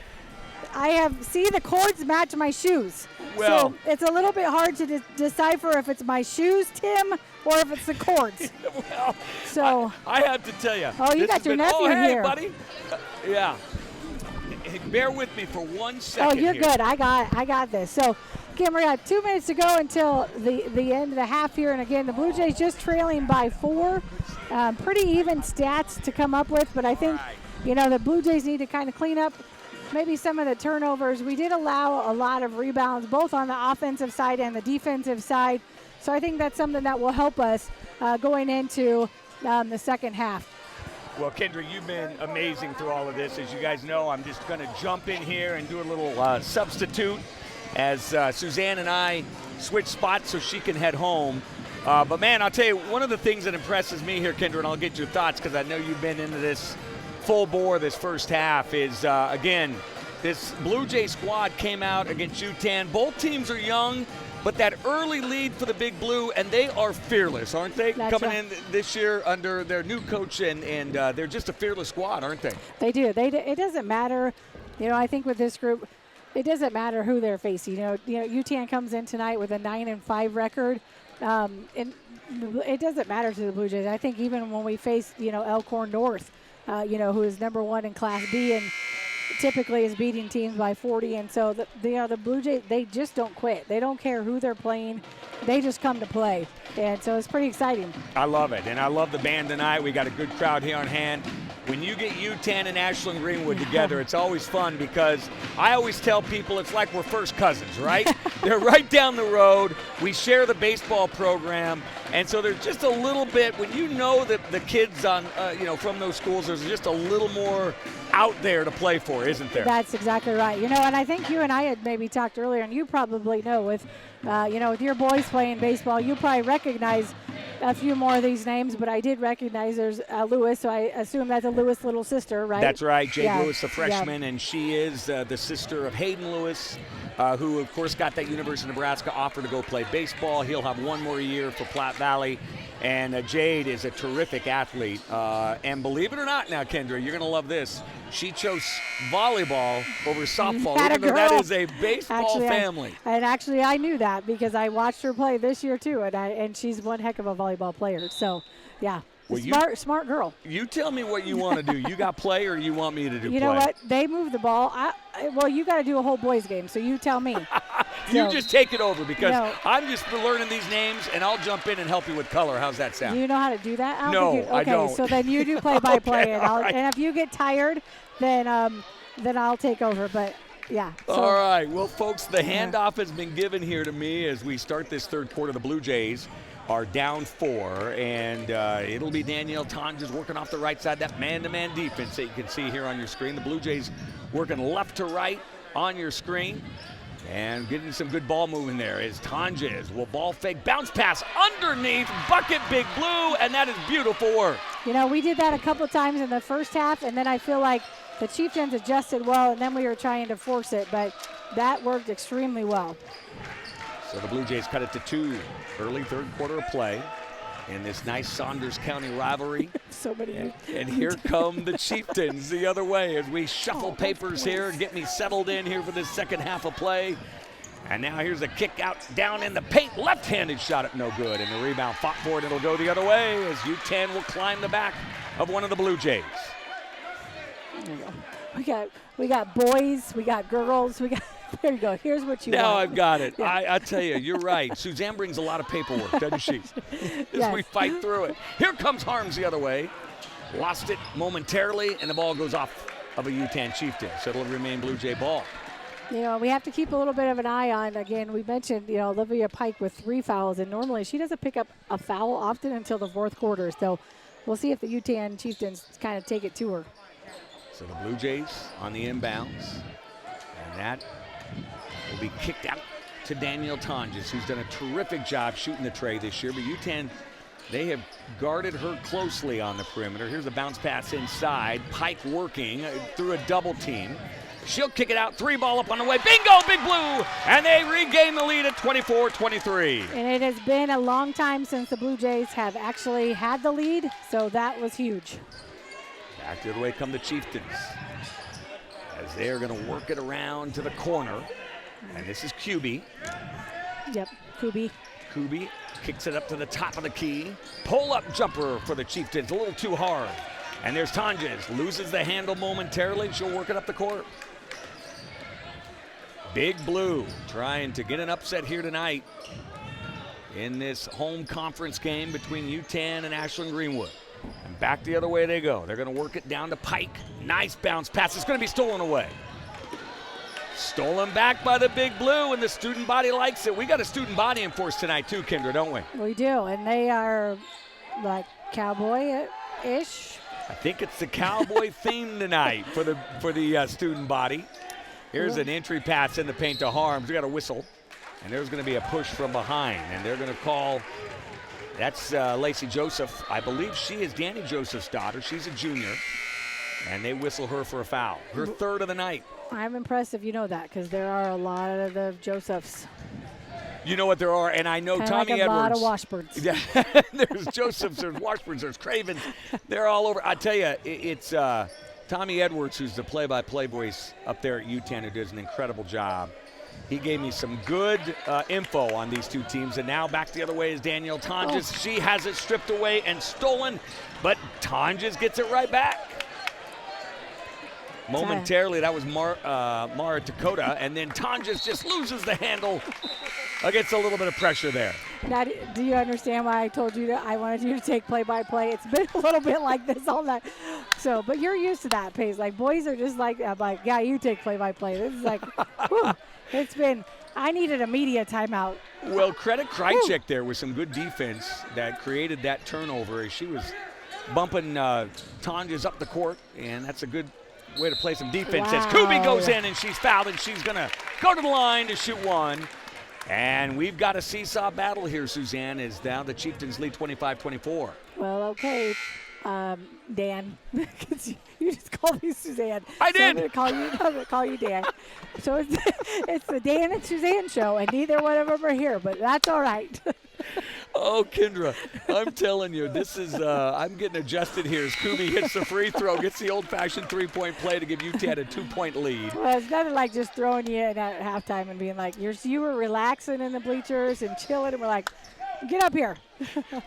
have, see, the cords match my shoes. Well, so it's a little bit hard to decipher if it's my shoes, Tim, or if it's the cords. Well, so I have to tell you. Oh, you got your nephew hey, here. Buddy. Yeah. Bear with me for 1 second. Oh, you're here. good. I got this. So Again, we got 2 minutes to go until the end of the half here. And again, the Blue Jays just trailing by 4. Pretty even stats to come up with, but I think, the Blue Jays need to kind of clean up maybe some of the turnovers. We did allow a lot of rebounds, both on the offensive side and the defensive side. So I think that's something that will help us going into the second half. Well, Kendra, you've been amazing through all of this. As you guys know, I'm just going to jump in here and do a little substitute as Suzanne and I switch spots so she can head home. But, man, I'll tell you, one of the things that impresses me here, Kendra, and I'll get your thoughts because I know you've been into this full bore this first half, is, again, this Blue Jay squad came out against UTAN. Both teams are young, but that early lead for the Big Blue, and they are fearless, aren't they? That's Coming right. in this year under their new coach, and they're just a fearless squad, aren't they? They do. It doesn't matter. I think with this group, it doesn't matter who they're facing. UTAN comes in tonight with a 9-5 record. And it doesn't matter to the Blue Jays. I think even when we face, Elkhorn North, who is number 1 in Class B and typically is beating teams by 40. And so the Blue Jays, they just don't quit. They don't care who they're playing. They just come to play. And so it's pretty exciting. I love it. And I love the band tonight. We got a good crowd here on hand. When you get UTAN and Ashland Greenwood together, it's always fun because I always tell people it's like we're first cousins, right? They're right down the road. We share the baseball program. And so there's just a little bit, when you know that the kids on, from those schools, there's just a little more out there to play for, isn't there? That's exactly right. And I think you and I had maybe talked earlier, and you probably know with your boys playing baseball, you probably recognize a few more of these names, but I did recognize there's Lewis, so I assume that's a Lewis little sister, right? That's right. Jade Lewis, a freshman, and she is the sister of Hayden Lewis, who, of course, got that University of Nebraska offer to go play baseball. He'll have one more year for Platte Valley. And Jade is a terrific athlete. And believe it or not now, Kendra, you're going to love this. She chose volleyball over softball, even though that is a baseball family. I knew that because I watched her play this year, too, and she's one heck of a volleyball player. So, yeah. Well, smart girl. You tell me what you want to do. You got play or you want me to do play? You know what? They move the ball. You got to do a whole boys game, so you tell me. You just take it over because I'm just learning these names, and I'll jump in and help you with color. How's that sound? Do you know how to do that? I don't. Okay, so then you do play-by-play, Okay, and if you get tired, then I'll take over. But yeah. So. All right. Well, folks, the handoff has been given here to me as we start this third quarter. The Blue Jays are down 4, and it'll be Danielle Tonjes working off the right side, that man-to-man defense that you can see here on your screen. The Blue Jays working left to right on your screen and getting some good ball moving there is Tonjes. Will ball fake, bounce pass underneath, bucket Big Blue, and that is beautiful work. We did that a couple of times in the first half, and then I feel like the Chieftains adjusted well, and then we were trying to force it, but that worked extremely well. So the Blue Jays cut it to 2 early third quarter of play in this nice Saunders County rivalry. So many. And here come the Chieftains the other way as we shuffle papers here and get me settled in here for this second half of play. And now here's a kick out down in the paint. Left-handed shot at no good. And the rebound fought for it. It'll go the other way as UTAN will climb the back of one of the Blue Jays. There you go. We got boys. We got girls. There you go. Here's what you now want. I've got it. Yeah. I tell you, you're right. Suzanne brings a lot of paperwork, doesn't she? As we fight through it. Here comes Harms the other way. Lost it momentarily, and the ball goes off of a UTAN Chieftain. So it'll remain Blue Jay ball. We have to keep a little bit of an eye on, again, we mentioned, Olivia Pike with 3 fouls, and normally she doesn't pick up a foul often until the fourth quarter. So we'll see if the UTAN Chieftains kind of take it to her. So the Blue Jays on the inbounds, and that will be kicked out to Danielle Tonjes, who's done a terrific job shooting the tray this year. But UTAN, they have guarded her closely on the perimeter. Here's a bounce pass inside. Pike working through a double team. She'll kick it out. 3-ball up on the way. Bingo, Big Blue! And they regain the lead at 24-23. And it has been a long time since the Blue Jays have actually had the lead, so that was huge. Back the other way come the Chieftains, as they are going to work it around to the corner. And this is Kuby. Yep, Kuby. Kuby kicks it up to the top of the key. Pull-up jumper for the Chieftains, a little too hard. And there's Tonjes, loses the handle momentarily. She'll work it up the court. Big Blue trying to get an upset here tonight in this home conference game between UTAN and Ashland Greenwood. And back the other way they go. They're going to work it down to Pike. Nice bounce pass. It's going to be stolen away. Stolen back by the Big Blue, and the student body likes it. We got a student body in force tonight too, Kendra, don't we? We do, and they are like cowboy-ish. I think it's the cowboy theme tonight for the student body. Here's an entry pass in the paint to Harms. We got a whistle, and there's going to be a push from behind, and they're going to call. That's Lacey Joseph. I believe she is Danny Joseph's daughter. She's a junior, and they whistle her for a foul. Her third of the night. I'm impressed if you know that, because there are a lot of the Josephs. You know what there are, and I know Kinda Tommy like a Edwards. lot of Washburns. Yeah, there's Josephs, there's Washburns, there's Cravens. They're all over. I tell you, it's Tommy Edwards, who's the play-by-play voice up there at UTAN, who does an incredible job. He gave me some good info on these two teams, and now back the other way is Danielle Tonjes. Oh. She has it stripped away and stolen, but Tonjes gets it right back. Momentarily, that was Mara Dakota, and then Tonjes just loses the handle against a little bit of pressure there. Now, do you understand why I told you that I wanted you to take play-by-play? It's been a little bit like this all night. So, but you're used to that, Paige. Like, boys are just like, I'm like, yeah, you take play-by-play. This is like, whew, it's been, I needed a media timeout. Well, credit Krychek there with some good defense that created that turnover as she was bumping Tonjes up the court, and that's a good way to play some defense. As Kubi goes in and she's fouled, and she's going to go to the line to shoot one. And we've got a seesaw battle here, Suzanne, as now the Chieftains lead 25-24. Well, okay, Dan. You just called me Suzanne. I so did. I'm going to call you Dan. So it's the Dan and Suzanne show, and neither one of them are here, but that's all right. Oh, Kendra, I'm telling you, this is, I'm getting adjusted here as Kubi hits the free throw, gets the old-fashioned three-point play to give UTAN a 2-point lead. Well, it's nothing like just throwing you in at halftime and being like, you were relaxing in the bleachers and chilling, and we're like, get up here.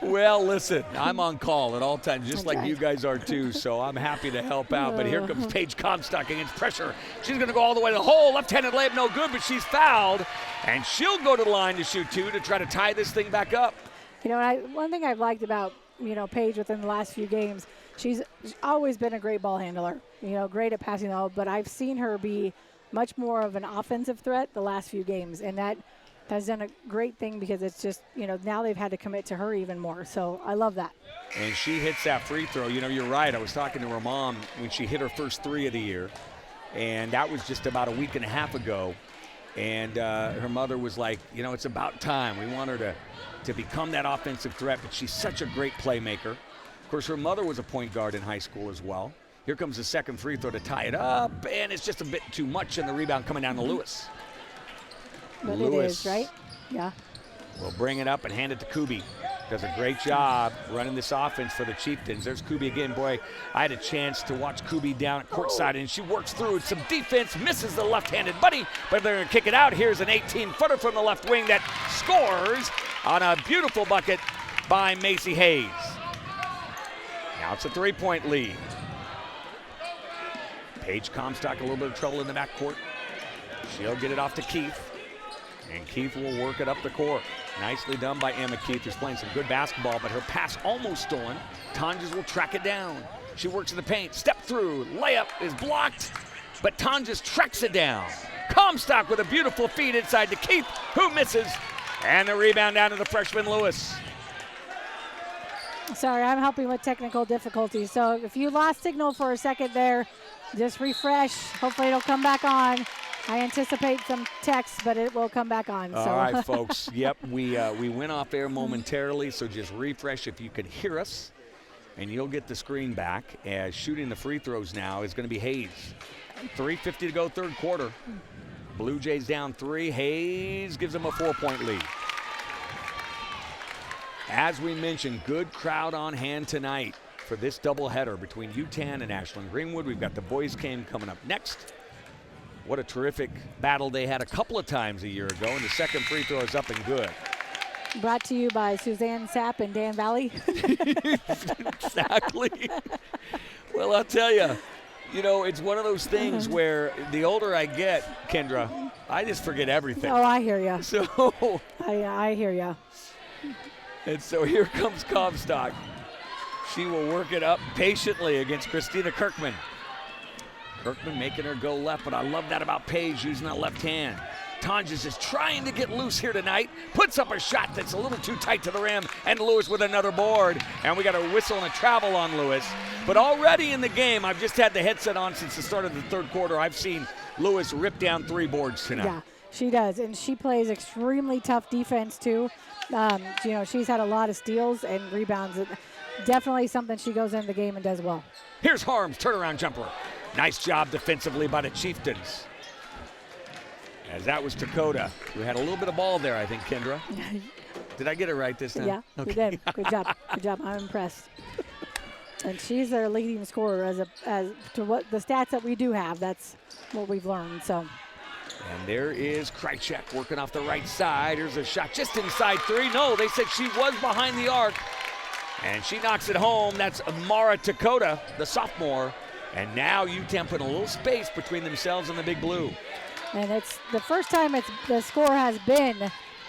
Well, listen, I'm on call at all times, just like Okay. you guys are too, so I'm happy to help out. But here comes Paige Comstock against pressure. She's going to go all the way to the hole. Left-handed layup, no good, but she's fouled. And she'll go to the line to shoot two to try to tie this thing back up. You know, one thing I've liked about, Paige within the last few games, she's always been a great ball handler, great at passing the ball, but I've seen her be much more of an offensive threat the last few games, and that has done a great thing because it's just, now they've had to commit to her even more. So I love that. And she hits that free throw. You're right. I was talking to her mom when she hit her first three of the year, and that was just about a week and a half ago. And her mother was like, it's about time. We want her to become that offensive threat, but she's such a great playmaker. Of course, her mother was a point guard in high school as well. Here comes the second free throw to tie it up, and it's just a bit too much, and the rebound coming down to Lewis. But Lewis it is, right? Yeah. will bring it up and hand it to Kubi. Does a great job running this offense for the Chieftains. There's Kubi again. Boy, I had a chance to watch Kubi down at courtside, and she works through some defense, misses the left-handed buddy, but they're going to kick it out. Here's an 18-footer from the left wing that scores on a beautiful bucket by Macy Hayes. Now it's a three-point lead. Paige Comstock a little bit of trouble in the backcourt. She'll get it off to Keith, and Keith will work it up the court. Nicely done by Emma Keith, who's playing some good basketball, but her pass almost stolen. Tonjes will track it down. She works in the paint, step through, layup is blocked, but Tonjes tracks it down. Comstock with a beautiful feed inside to Keith, who misses, and the rebound down to the freshman Lewis. Sorry, I'm helping with technical difficulties. So if you lost signal for a second there, just refresh. Hopefully it'll come back on. I anticipate some text, but it will come back on. All right, folks. Yep, we went off air momentarily, so just refresh if you can hear us, and you'll get the screen back. As shooting the free throws now is going to be Hayes. 3:50 to go, third quarter. Blue Jays down 3. Hayes gives them a 4-point lead. As we mentioned, good crowd on hand tonight for this doubleheader between UTAN and Ashland Greenwood. We've got the boys' game coming up next. What a terrific battle they had a couple of times a year ago, and the second free throw is up and good. Brought to you by Suzanne Sapp and Dan Valley. Exactly. Well, I'll tell you, You know, it's one of those things where the older I get, Kendra, I just forget everything. Oh, I hear you. So I hear you. And so here comes Comstock. She will work it up patiently against Christina Kirkman. Kirkman making her go left, but I love that about Paige using that left hand. Tonjes is trying to get loose here tonight, puts up a shot that's a little too tight to the rim, and Lewis with another board. And we got a whistle and a travel on Lewis. But already in the game, I've just had the headset on since the start of the third quarter. I've seen Lewis rip down 3 boards tonight. Yeah, she does, and she plays extremely tough defense too. You know, she's had a lot of steals and rebounds. Definitely something she goes into the game and does well. Here's Harms, turnaround jumper. Nice job defensively by the Chieftains. As that was Dakota, who had a little bit of ball there, I think, Kendra. Did I get it right this time? Yeah, okay. You did. Good job. Good job. I'm impressed. And she's their leading scorer as to what the stats that we do have. That's what we've learned. So. And there is Krychek working off the right side. Here's a shot just inside 3. No, they said she was behind the arc. And she knocks it home. That's Amara Dakota, the sophomore. And now UTEM putting a little space between themselves and the Big Blue. And it's the first time the score has been,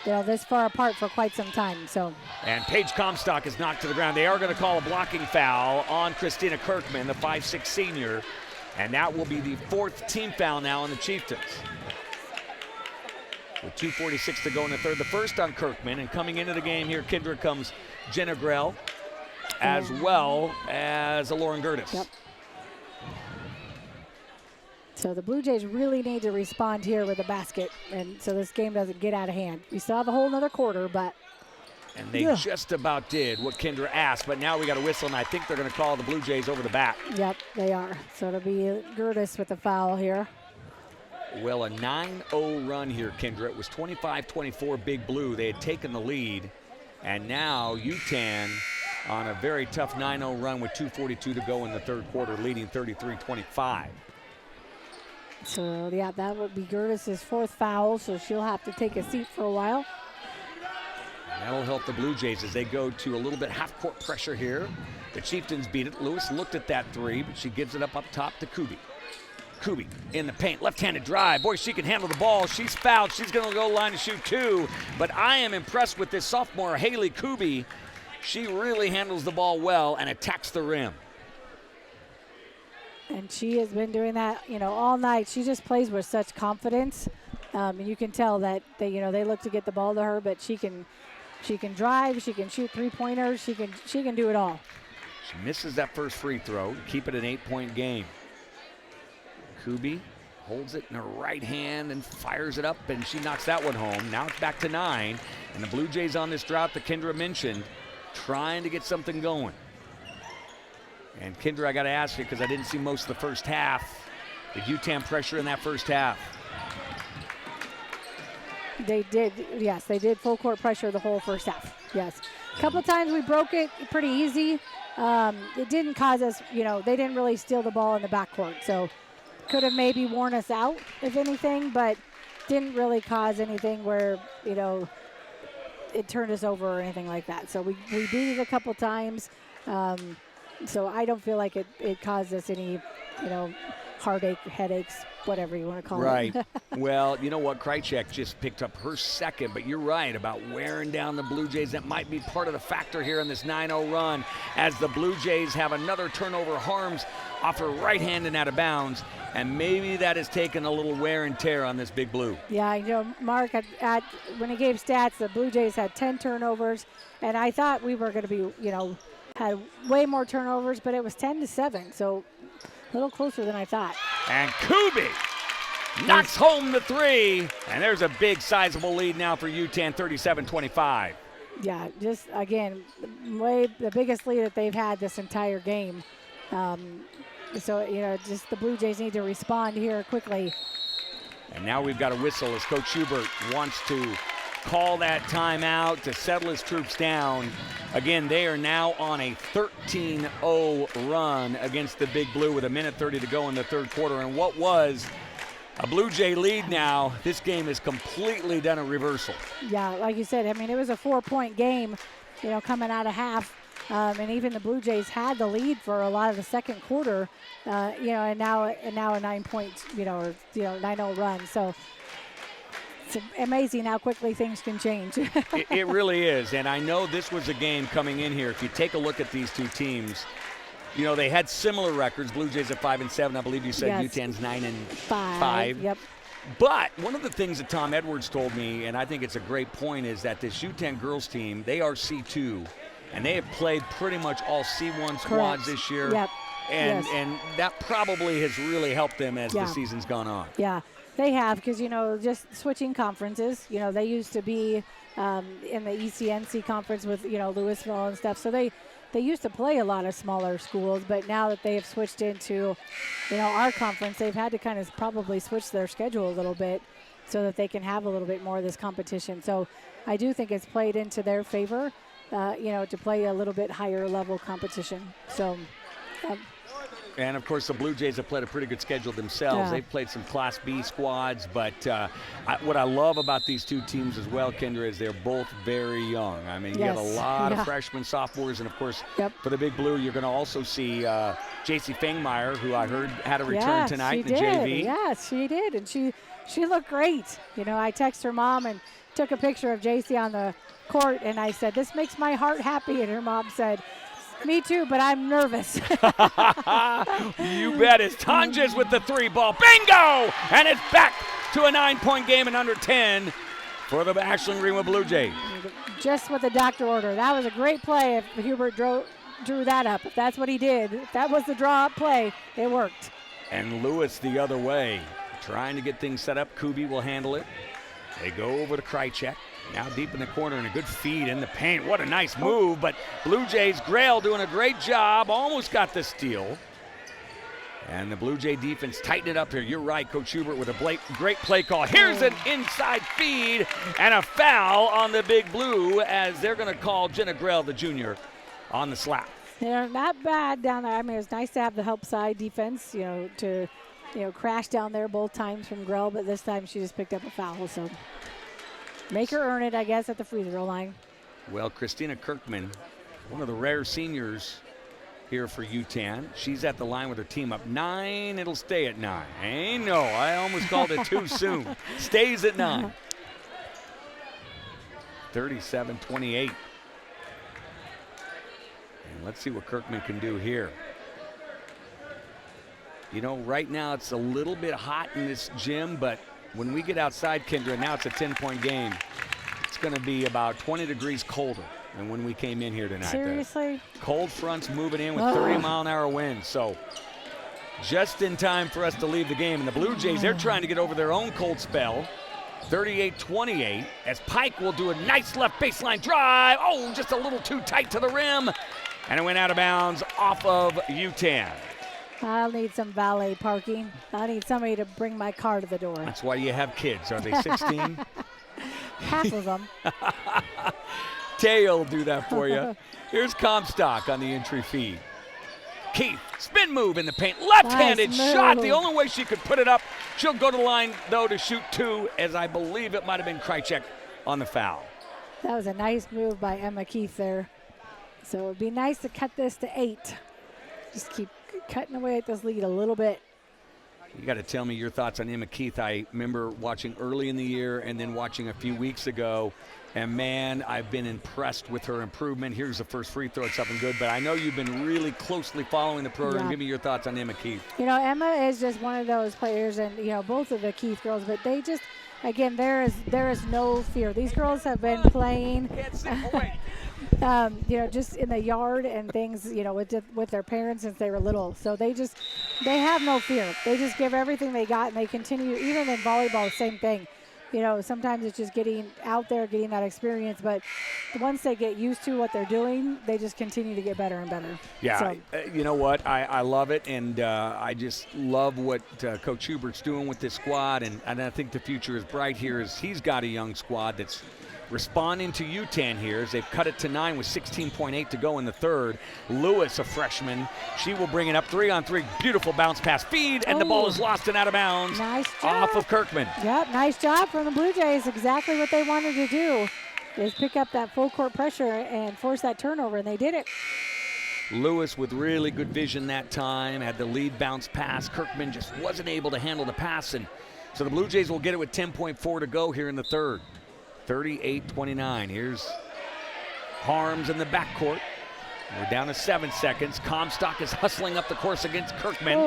you know, this far apart for quite some time. So. And Paige Comstock is knocked to the ground. They are going to call a blocking foul on Christina Kirkman, the 5'6" senior. And that will be the 4th team foul now on the Chieftains. With 2:46 to go in the third. The first on Kirkman. And coming into the game here, Kendra, comes Jenna Grell, as well as Lauren Gertis. Yep. So the Blue Jays really need to respond here with a basket, and so this game doesn't get out of hand. We still have a whole another quarter, but. And they just about did what Kendra asked, but now we got a whistle, and I think they're going to call the Blue Jays over the back. Yep, they are. So it'll be Gertis with the foul here. Well, a 9-0 run here, Kendra. It was 25-24 Big Blue. They had taken the lead, and now UTAN on a very tough 9-0 run with 2:42 to go in the third quarter, leading 33-25. So, yeah, that would be Gertis' 4th foul, so she'll have to take a seat for a while. And that'll help the Blue Jays as they go to a little bit half-court pressure here. The Chieftains beat it. Lewis looked at that 3, but she gives it up top to Kubi. Kubi in the paint, left-handed drive. Boy, she can handle the ball. She's fouled. She's going to go line to shoot 2. But I am impressed with this sophomore, Haley Kubi. She really handles the ball well and attacks the rim. And she has been doing that, you know, all night. She just plays with such confidence. And you can tell that they look to get the ball to her, but she can drive, she can shoot 3-pointers, she can do it all. She misses that first free throw to keep it an 8-point game. Kubi holds it in her right hand and fires it up, and she knocks that one home. Now it's back to 9, and the Blue Jays on this drought that Kendra mentioned, trying to get something going. And Kendra, I got to ask you, because I didn't see most of the first half, did UTAM pressure in that first half? They did, yes. They did full court pressure the whole first half, yes. A couple times we broke it pretty easy. It didn't cause us, they didn't really steal the ball in the backcourt. So could have maybe worn us out, if anything, but didn't really cause anything where, it turned us over or anything like that. So we beat it a couple times. So I don't feel like it caused us any, heartache, headaches, whatever you want to call it. Right. Well, you know what? Krychek just picked up her second, but you're right about wearing down the Blue Jays. That might be part of the factor here in this 9-0 run as the Blue Jays have another turnover. Harms off her right hand and out of bounds, and maybe that has taken a little wear and tear on this Big Blue. Yeah, Mark, when he gave stats, the Blue Jays had 10 turnovers, and I thought we were going to be, had way more turnovers, but it was 10-7, so a little closer than I thought. And Kubi knocks home the 3, and there's a big sizable lead now for UTAN, 37-25. Yeah, just again, the biggest lead that they've had this entire game. So, just the Blue Jays need to respond here quickly. And now we've got a whistle as Coach Schubert wants to call that timeout to settle his troops down. Again, they are now on a 13-0 run against the Big Blue with 1:30 to go in the third quarter. And what was a Blue Jay lead now, this game has completely done a reversal. Yeah, like you said, it was a 4-point game, coming out of half. And even the Blue Jays had the lead for a lot of the second quarter, and now a 9-point, 9-0 run. So it's amazing how quickly things can change. It really is. And I know this was a game coming in here. If you take a look at these two teams, they had similar records. Blue Jays at 5-7. I believe you said Yes. UTann's 9-5. Yep. But one of the things that Tom Edwards told me, and I think it's a great point, is that this UTann girls team, they are C2, and they have played pretty much all C1 squads Correct. this year. Yep. And Yes. and that probably has really helped them as the season's gone on. Yeah, they have, because, just switching conferences. They used to be in the ECNC conference with, Louisville and stuff. So they used to play a lot of smaller schools, but now that they have switched into, our conference, they've had to kind of probably switch their schedule a little bit so that they can have a little bit more of this competition. So I do think it's played into their favor, to play a little bit higher level competition. So. And, of course, the Blue Jays have played a pretty good schedule themselves. Yeah. They've played some Class B squads, but what I love about these two teams as well, Kendra, is they're both very young. I mean, you have a lot of freshmen, sophomores, and, of course, for the Big Blue, you're going to also see J.C. Fangmeyer, who I heard had a return tonight in the JV. Yes, she did, and she looked great. I texted her mom and took a picture of J.C. on the court, and I said, "This makes my heart happy," and her mom said, "Me too, but I'm nervous." You bet. It's Tonjes with the 3-ball. Bingo! And it's back to a 9-point game in under 10 for the Ashland Greenwood Blue Jays. Just what the doctor ordered. That was a great play if Hubert drew that up. If that's what he did, if that was the draw-up play, it worked. And Lewis the other way, trying to get things set up. Kubi will handle it. They go over to Krychek. Now deep in the corner and a good feed in the paint. What a nice move, but Blue Jays, Grail doing a great job. Almost got the steal. And the Blue Jay defense tightened it up here. You're right, Coach Hubert, with a great play call. Here's an inside feed and a foul on the Big Blue as they're going to call Jenna Grail, the junior, on the slap. They're not bad down there. I mean, it's nice to have the help side defense, to crash down there both times from Grell, but this time she just picked up a foul, so make her earn it, I guess, at the free throw line. Well, Christina Kirkman, one of the rare seniors here for UTann. She's at the line with her team up 9. It'll stay at 9. No, I almost called it too soon. Stays at 9. 37-28. And let's see what Kirkman can do here. Right now it's a little bit hot in this gym, but when we get outside, Kendra, now it's a 10-point game. It's going to be about 20 degrees colder than when we came in here tonight. Seriously? The cold fronts moving in with 30-mile-an-hour winds. So just in time for us to leave the game. And the Blue Jays, they're trying to get over their own cold spell. 38-28 as Pike will do a nice left baseline drive. Oh, just a little too tight to the rim. And it went out of bounds off of UTann. I'll need some valet parking. I need somebody to bring my car to the door. That's why you have kids. Are they 16? Half of them. Teo will do that for you. Here's Comstock on the entry feed. Keith, spin move in the paint. Left-handed shot. The only way she could put it up. She'll go to the line, though, to shoot 2, as I believe it might have been Krychek on the foul. That was a nice move by Emma Keith there. So it would be nice to cut this to 8. Just keep cutting away at this lead a little bit. You got to tell me your thoughts on Emma Keith. I remember watching early in the year and then watching a few weeks ago. And, man, I've been impressed with her improvement. Here's the first free throw. It's up and good. But I know you've been really closely following the program. Give me your thoughts on Emma Keith. Emma is just one of those players, and, both of the Keith girls, but they just, again, there is no fear. These girls have been playing, just in the yard and things, with their parents since they were little. So they have no fear. They just give everything they got, and they continue, even in volleyball, same thing. Sometimes it's just getting out there, getting that experience. But once they get used to what they're doing, they just continue to get better and better. Yeah, so. You know what? I love it, and I just love what Coach Hubert's doing with this squad. And I think the future is bright here as he's got a young squad that's responding to UTann here as they've cut it to 9 with 16.8 to go in the third. Lewis, a freshman, she will bring it up 3-on-3. Beautiful bounce pass feed, and the ball is lost and out of bounds. Nice job. Off of Kirkman. Yep, nice job from the Blue Jays. Exactly what they wanted to do. is pick up that full court pressure and force that turnover, and they did it. Lewis with really good vision that time, had the lead bounce pass. Kirkman just wasn't able to handle the pass, and so the Blue Jays will get it with 10.4 to go here in the third. 38-29. Here's Harms in the backcourt. We're down to 7 seconds. Comstock is hustling up the course against Kirkman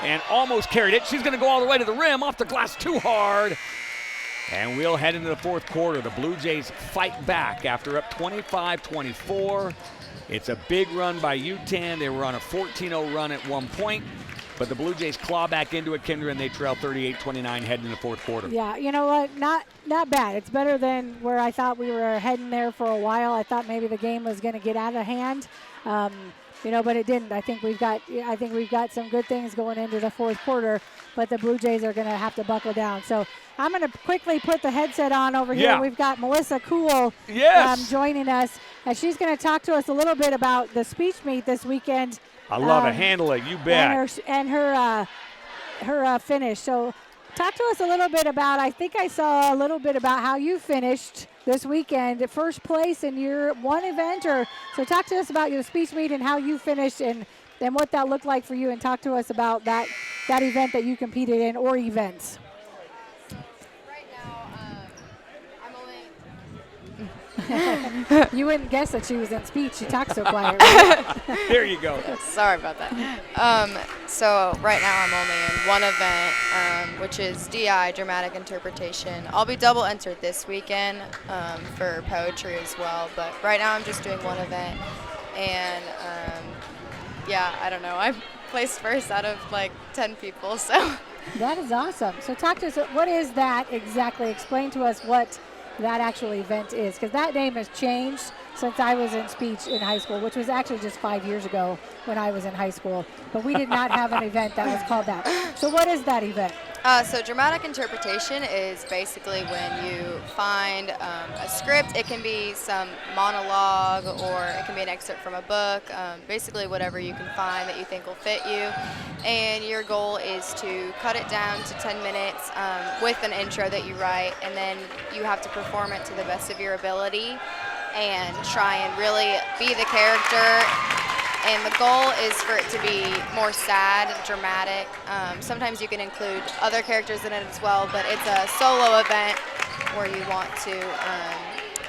and almost carried it. She's going to go all the way to the rim, off the glass too hard. And we'll head into the fourth quarter. The Blue Jays fight back after up 25-24. It's a big run by UTAN. They were on a 14-0 run at one point, but the Blue Jays claw back into it, Kendra, and they trail 38-29 heading into the fourth quarter. Yeah, you know what? Not bad. It's better than where I thought we were heading there for a while. I thought maybe the game was going to get out of hand, but it didn't. I think we've got some good things going into the fourth quarter, but the Blue Jays are going to have to buckle down. So I'm going to quickly put the headset on over here. Yeah. We've got Melissa Kuhl joining us, and she's going to talk to us a little bit about the speech meet this weekend. I love it. Handle it. You bet. And her finish. So talk to us a little bit about, I think I saw a little bit about how you finished this weekend, first place in your one event. So talk to us about your speech meet and how you finished and what that looked like for you, and talk to us about that event that you competed in or events. Right now, I'm only... You wouldn't guess that she was in speech. She talks so quiet. Right? There you go. Sorry about that. So right now I'm only in one event, which is DI, dramatic interpretation. I'll be double entered this weekend for poetry as well, but right now I'm just doing one event. And I don't know. I placed first out of like 10 people, so. That is awesome. So talk to us, what is that exactly? Explain to us what that actual event is, because that name has changed since I was in speech in high school, which was actually just 5 years ago when I was in high school. But we did not have an event that was called that. So what is that event? So dramatic interpretation is basically when you find a script. It can be some monologue or it can be an excerpt from a book, basically whatever you can find that you think will fit you. And your goal is to cut it down to 10 minutes with an intro that you write, and then you have to perform it to the best of your ability and try and really be the character. And the goal is for it to be more sad, dramatic. Sometimes you can include other characters in it as well, but it's a solo event where you want to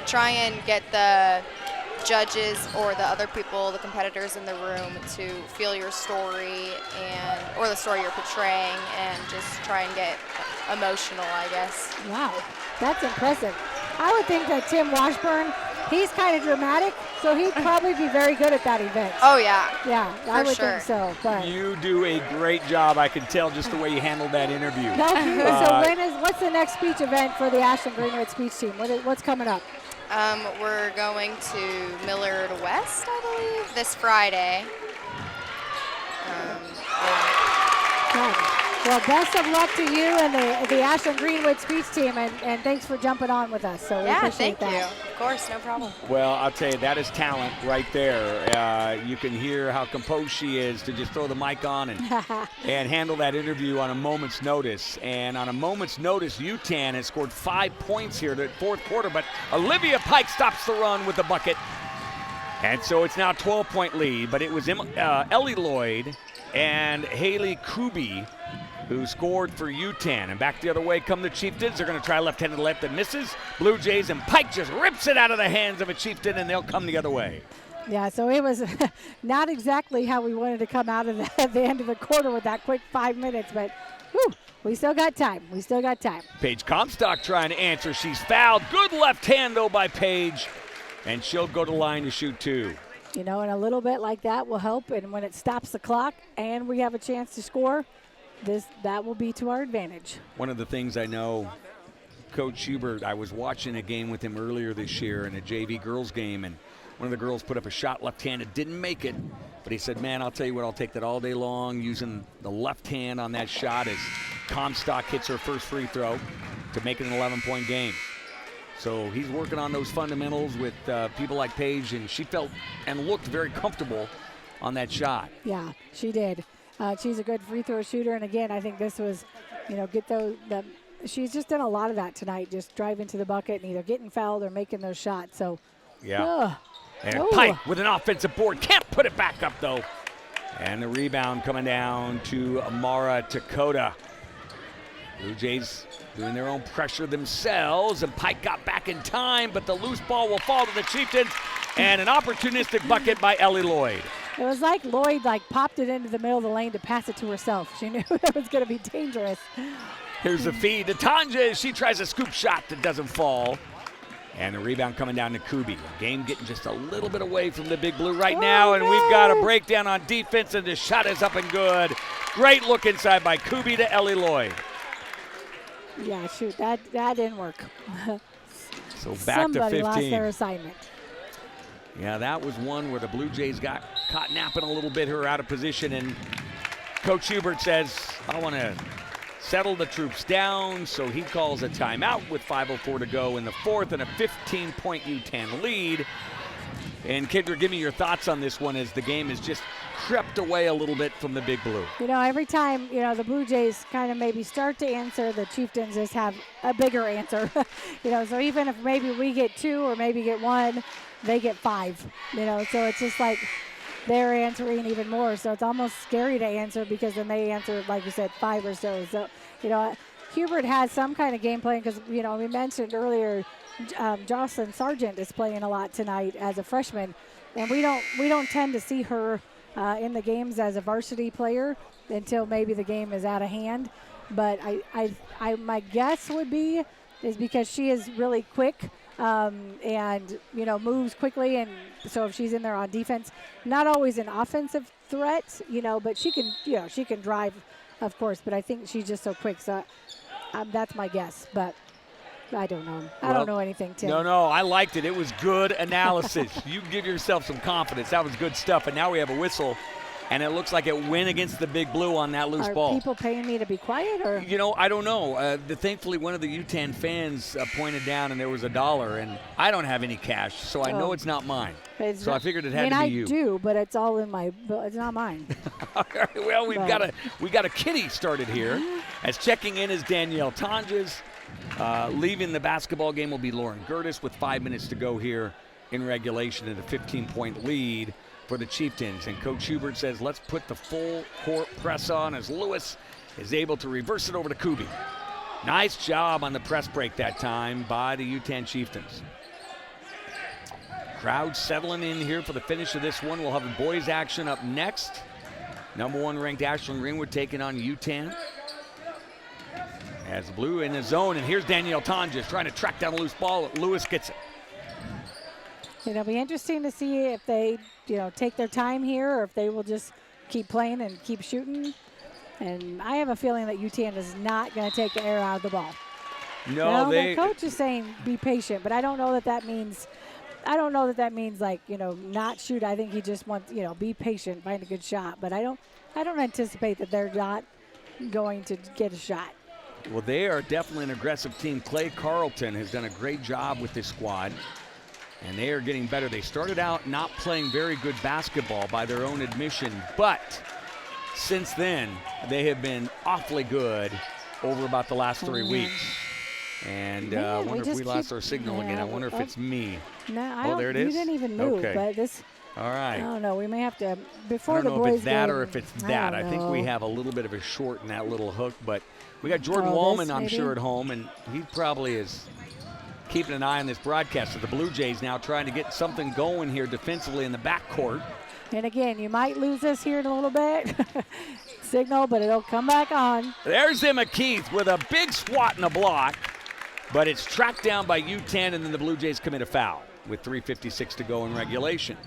try and get the judges or the other people, the competitors in the room, to feel your story or the story you're portraying, and just try and get emotional, I guess. Wow, that's impressive. I would think that Tim Washburn, he's kind of dramatic, so he'd probably be very good at that event. Oh, yeah. Yeah, I would sure. think so. But You do a great job. I can tell just the way you handled that interview. thank you. So what's the next speech event for the Ashland Greenwood speech team? What's coming up? We're going to Millard West, I believe, this Friday. Well, best of luck to you and the Ashland Greenwood speech team, and thanks for jumping on with us. So we appreciate thank you. that. Of course, no problem. Well, I'll tell you, that is talent right there. You can hear how composed she is to just throw the mic on and handle that interview on a moment's notice. And on a moment's notice, UTAN has scored 5 points here in the fourth quarter, but Olivia Pike stops the run with the bucket. And so it's now a 12-point lead, but it was Ellie Lloyd and Haley Kuby who scored for UTAN. And back the other way come the Chieftains. They're going to try left-handed left that misses. Blue Jays, and Pike just rips it out of the hands of a Chieftain, and they'll come the other way. Yeah, so it was not exactly how we wanted to come out of at the end of the quarter with that quick 5 minutes, but we still got time. Paige Comstock trying to answer. She's fouled. Good left hand, though, by Paige, and she'll go to line to shoot two. You know, and a little bit like that will help, and when it stops the clock and we have a chance to score, that will be to our advantage. One of the things I know, Coach Schubert, I was watching a game with him earlier this year in a JV girls game, and one of the girls put up a shot left-handed, didn't make it, but he said, man, I'll tell you what, I'll take that all day long, using the left hand on that shot as Comstock hits her first free throw to make it an 11-point game. So he's working on those fundamentals with people like Paige, and she felt and looked very comfortable on that shot. Yeah, she did. She's a good free throw shooter, and again, I think this was, get the she's just done a lot of that tonight, just driving to the bucket and either getting fouled or making those shots. So, yeah. And Pike with an offensive board. Can't put it back up, though. And the rebound coming down to Amara Takota. Blue Jays doing their own pressure themselves, and Pike got back in time, but the loose ball will fall to the Chieftains, and an opportunistic bucket by Ellie Lloyd. It was like Lloyd popped it into the middle of the lane to pass it to herself. She knew it was going to be dangerous. Here's the feed to Tanja. She tries a scoop shot that doesn't fall. And the rebound coming down to Kubi. Game getting just a little bit away from the Big Blue right now, and we've got a breakdown on defense, and the shot is up and good. Great look inside by Kubi to Ellie Lloyd. Yeah, shoot, that didn't work. So back to 15. Somebody lost their assignment. Yeah, that was one where the Blue Jays got caught napping a little bit, her out of position, and Coach Hubert says, I want to settle the troops down, so he calls a timeout with 5:04 to go in the fourth and a 15-point UTAN lead. And Kendra, give me your thoughts on this one as the game has just crept away a little bit from the Big Blue. Every time, the Blue Jays kind of maybe start to answer, the Chieftains just have a bigger answer. So even if maybe we get 2 or maybe get 1, they get 5, so it's just like they're answering even more. So it's almost scary to answer because then they answer, like you said, 5 or so. So, Hubert has some kind of game plan because, we mentioned earlier Jocelyn Sargent is playing a lot tonight as a freshman, and we don't tend to see her in the games as a varsity player until maybe the game is out of hand. But I my guess would be is because she is really quick and moves quickly, and so if she's in there on defense, not always an offensive threat, but she can drive, of course. But I think she's just so quick, so that's my guess. But I don't know. I don't know anything, Tim. No, I liked it. It was good analysis. You give yourself some confidence. That was good stuff. And now we have a whistle, and it looks like it went against the Big Blue on that loose ball. Are people paying me to be quiet? Or? I don't know. Thankfully, one of the UTAN fans pointed down, and there was $1, and I don't have any cash, so I know it's not mine. So I figured it had to be you. I do, but it's all in my. It's not mine. All right, well, we got a kitty started here. As checking in is Danielle Tonjes. Leaving the basketball game will be Lauren Gertis with 5 minutes to go here in regulation and a 15-point lead for the Chieftains. And Coach Hubert says, let's put the full court press on as Lewis is able to reverse it over to Kubi. Nice job on the press break that time by the UTAN Chieftains. Crowd settling in here for the finish of this one. We'll have the boys action up next. Number 1 ranked Ashland Greenwood taking on UTAN. As Blue in the zone, and here's Danielle Tonjes trying to track down a loose ball. Lewis gets it. It'll be interesting to see if they, take their time here or if they will just keep playing and keep shooting. And I have a feeling that UTAN is not going to take the air out of the ball. No, the coach is saying be patient, but I don't know that means not shoot. I think he just wants, be patient, find a good shot. But I don't anticipate that they're not going to get a shot. Well, they are definitely an aggressive team. Clay Carlton has done a great job with this squad, and they are getting better. They started out not playing very good basketball by their own admission, but since then, they have been awfully good over about the last 3 weeks. And I wonder if we lost our signal again. I wonder if it's me. No, there it is. You didn't even move, okay. But this. All right. I don't know. We may have to before I don't the know boys if it's that game, or if it's that. I think we have a little bit of a short in that little hook, but we got Jordan Wallman, I'm sure, at home, and he probably is keeping an eye on this broadcast. So the Blue Jays now trying to get something going here defensively in the backcourt. And again, you might lose this here in a little bit. Signal, but it'll come back on. There's Emma Keith with a big swat and a block, but it's tracked down by UTAN, and then the Blue Jays commit a foul with 3:56 to go in regulation.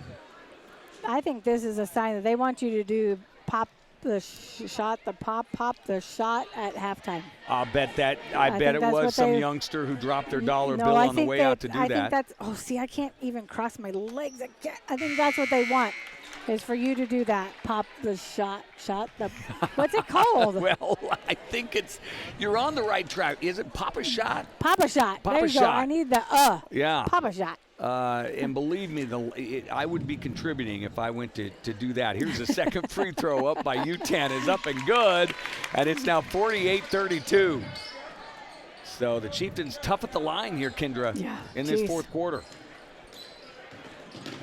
I think this is a sign that they want you to do pop the shot at halftime. I bet it was some youngster who dropped their dollar bill on the way out to do that. I think that's, I can't even cross my legs. I think that's what they want, is for you to do that. Pop the shot, what's it called? Well, I think you're on the right track. Is it pop a shot? Pop a shot. There you go. I need the Yeah. Pop a shot. And believe me, I would be contributing if I went to do that. Here's the second free throw up by UTAN is up and good, and it's now 48-32. So the Chieftains tough at the line here, Kendra, in this fourth quarter.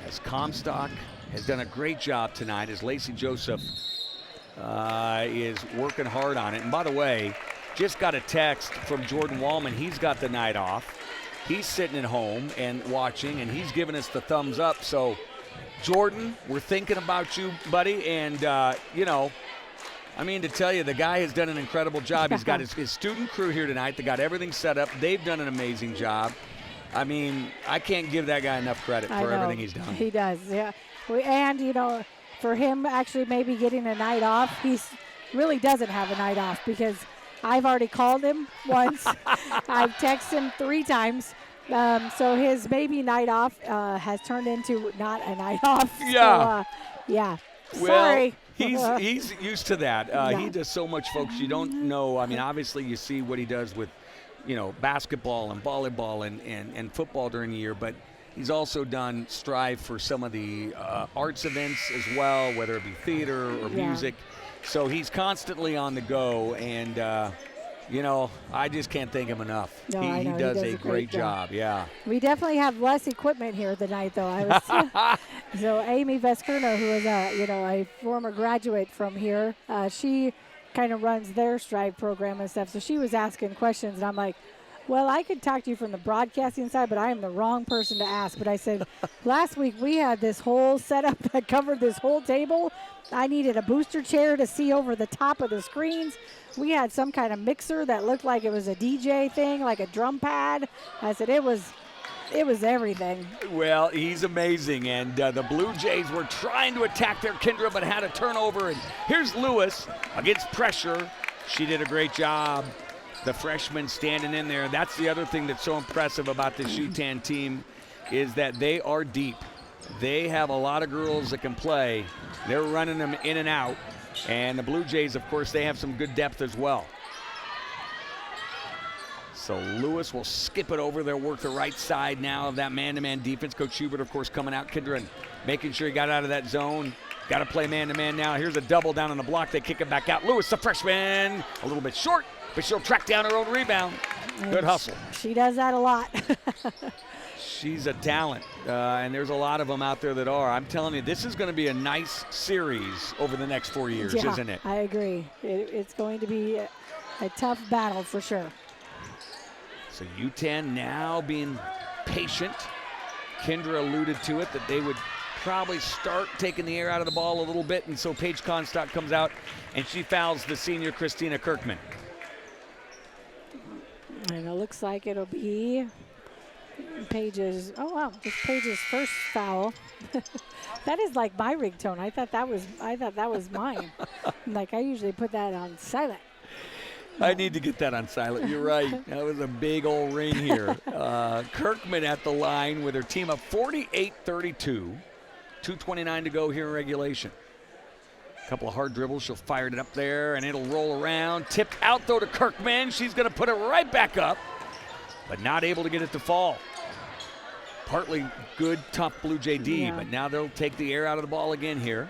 As Comstock has done a great job tonight, as Lacey Joseph is working hard on it. And by the way, just got a text from Jordan Wallman. He's got the night off. He's sitting at home and watching, and he's giving us the thumbs up. So, Jordan, we're thinking about you, buddy. And, I mean, to tell you, the guy has done an incredible job. He's got his student crew here tonight. They got everything set up. They've done an amazing job. I mean, I can't give that guy enough credit for everything he's done. He does, yeah. And, for him actually maybe getting a night off, he really doesn't have a night off because I've already called him once. I've texted him 3 times. So his maybe night off has turned into not a night off. Yeah. So, Well, sorry. He's used to that. He does so much, folks. You don't know. I mean, obviously you see what he does with, basketball and volleyball and football during the year, but he's also done Strive for some of the arts events as well, whether it be theater or music. So he's constantly on the go, and, I just can't thank him enough. No, he does a great job. Yeah. We definitely have less equipment here tonight, though. So Amy Veskerna, who is a former graduate from here, she kind of runs their Strive program and stuff. So she was asking questions, and I'm like, well, I could talk to you from the broadcasting side, but I am the wrong person to ask. But I said, last week we had this whole setup that covered this whole table. I needed a booster chair to see over the top of the screens. We had some kind of mixer that looked like it was a DJ thing, like a drum pad. I said, it was everything. Well, he's amazing, and the Blue Jays were trying to attack their Kendra, but had a turnover. And here's Lewis against pressure. She did a great job. The freshman standing in there. That's the other thing that's so impressive about this UTAN team is that they are deep. They have a lot of girls that can play. They're running them in and out. And the Blue Jays, of course, they have some good depth as well. So Lewis will skip it over. They'll work the right side now of that man-to-man defense. Coach Hubert, of course, coming out. Kendra making sure he got out of that zone. Got to play man-to-man now. Here's a double down on the block. They kick it back out. Lewis, the freshman, a little bit short, but she'll track down her own rebound. Good hustle. She does that a lot. She's a talent, and there's a lot of them out there that are. I'm telling you, this is going to be a nice series over the next 4 years, isn't it? I agree. It's going to be a tough battle for sure. So UTAN now being patient. Kendra alluded to it, that they would probably start taking the air out of the ball a little bit, and so Paige Comstock comes out, and she fouls the senior Christina Kirkman. And it looks like it'll be Paige's, just Paige's first foul. That is like my ringtone. I thought that was mine. Like I usually put that on silent. I need to get that on silent. You're right. That was a big old ring here. Kirkman at the line with her team up 48-32. 2:29 to go here in regulation. A couple of hard dribbles. She'll fire it up there, and it'll roll around. Tipped out, though, to Kirkman. She's going to put it right back up, but not able to get it to fall. Partly good, tough Blue Jay D, but now they'll take the air out of the ball again here.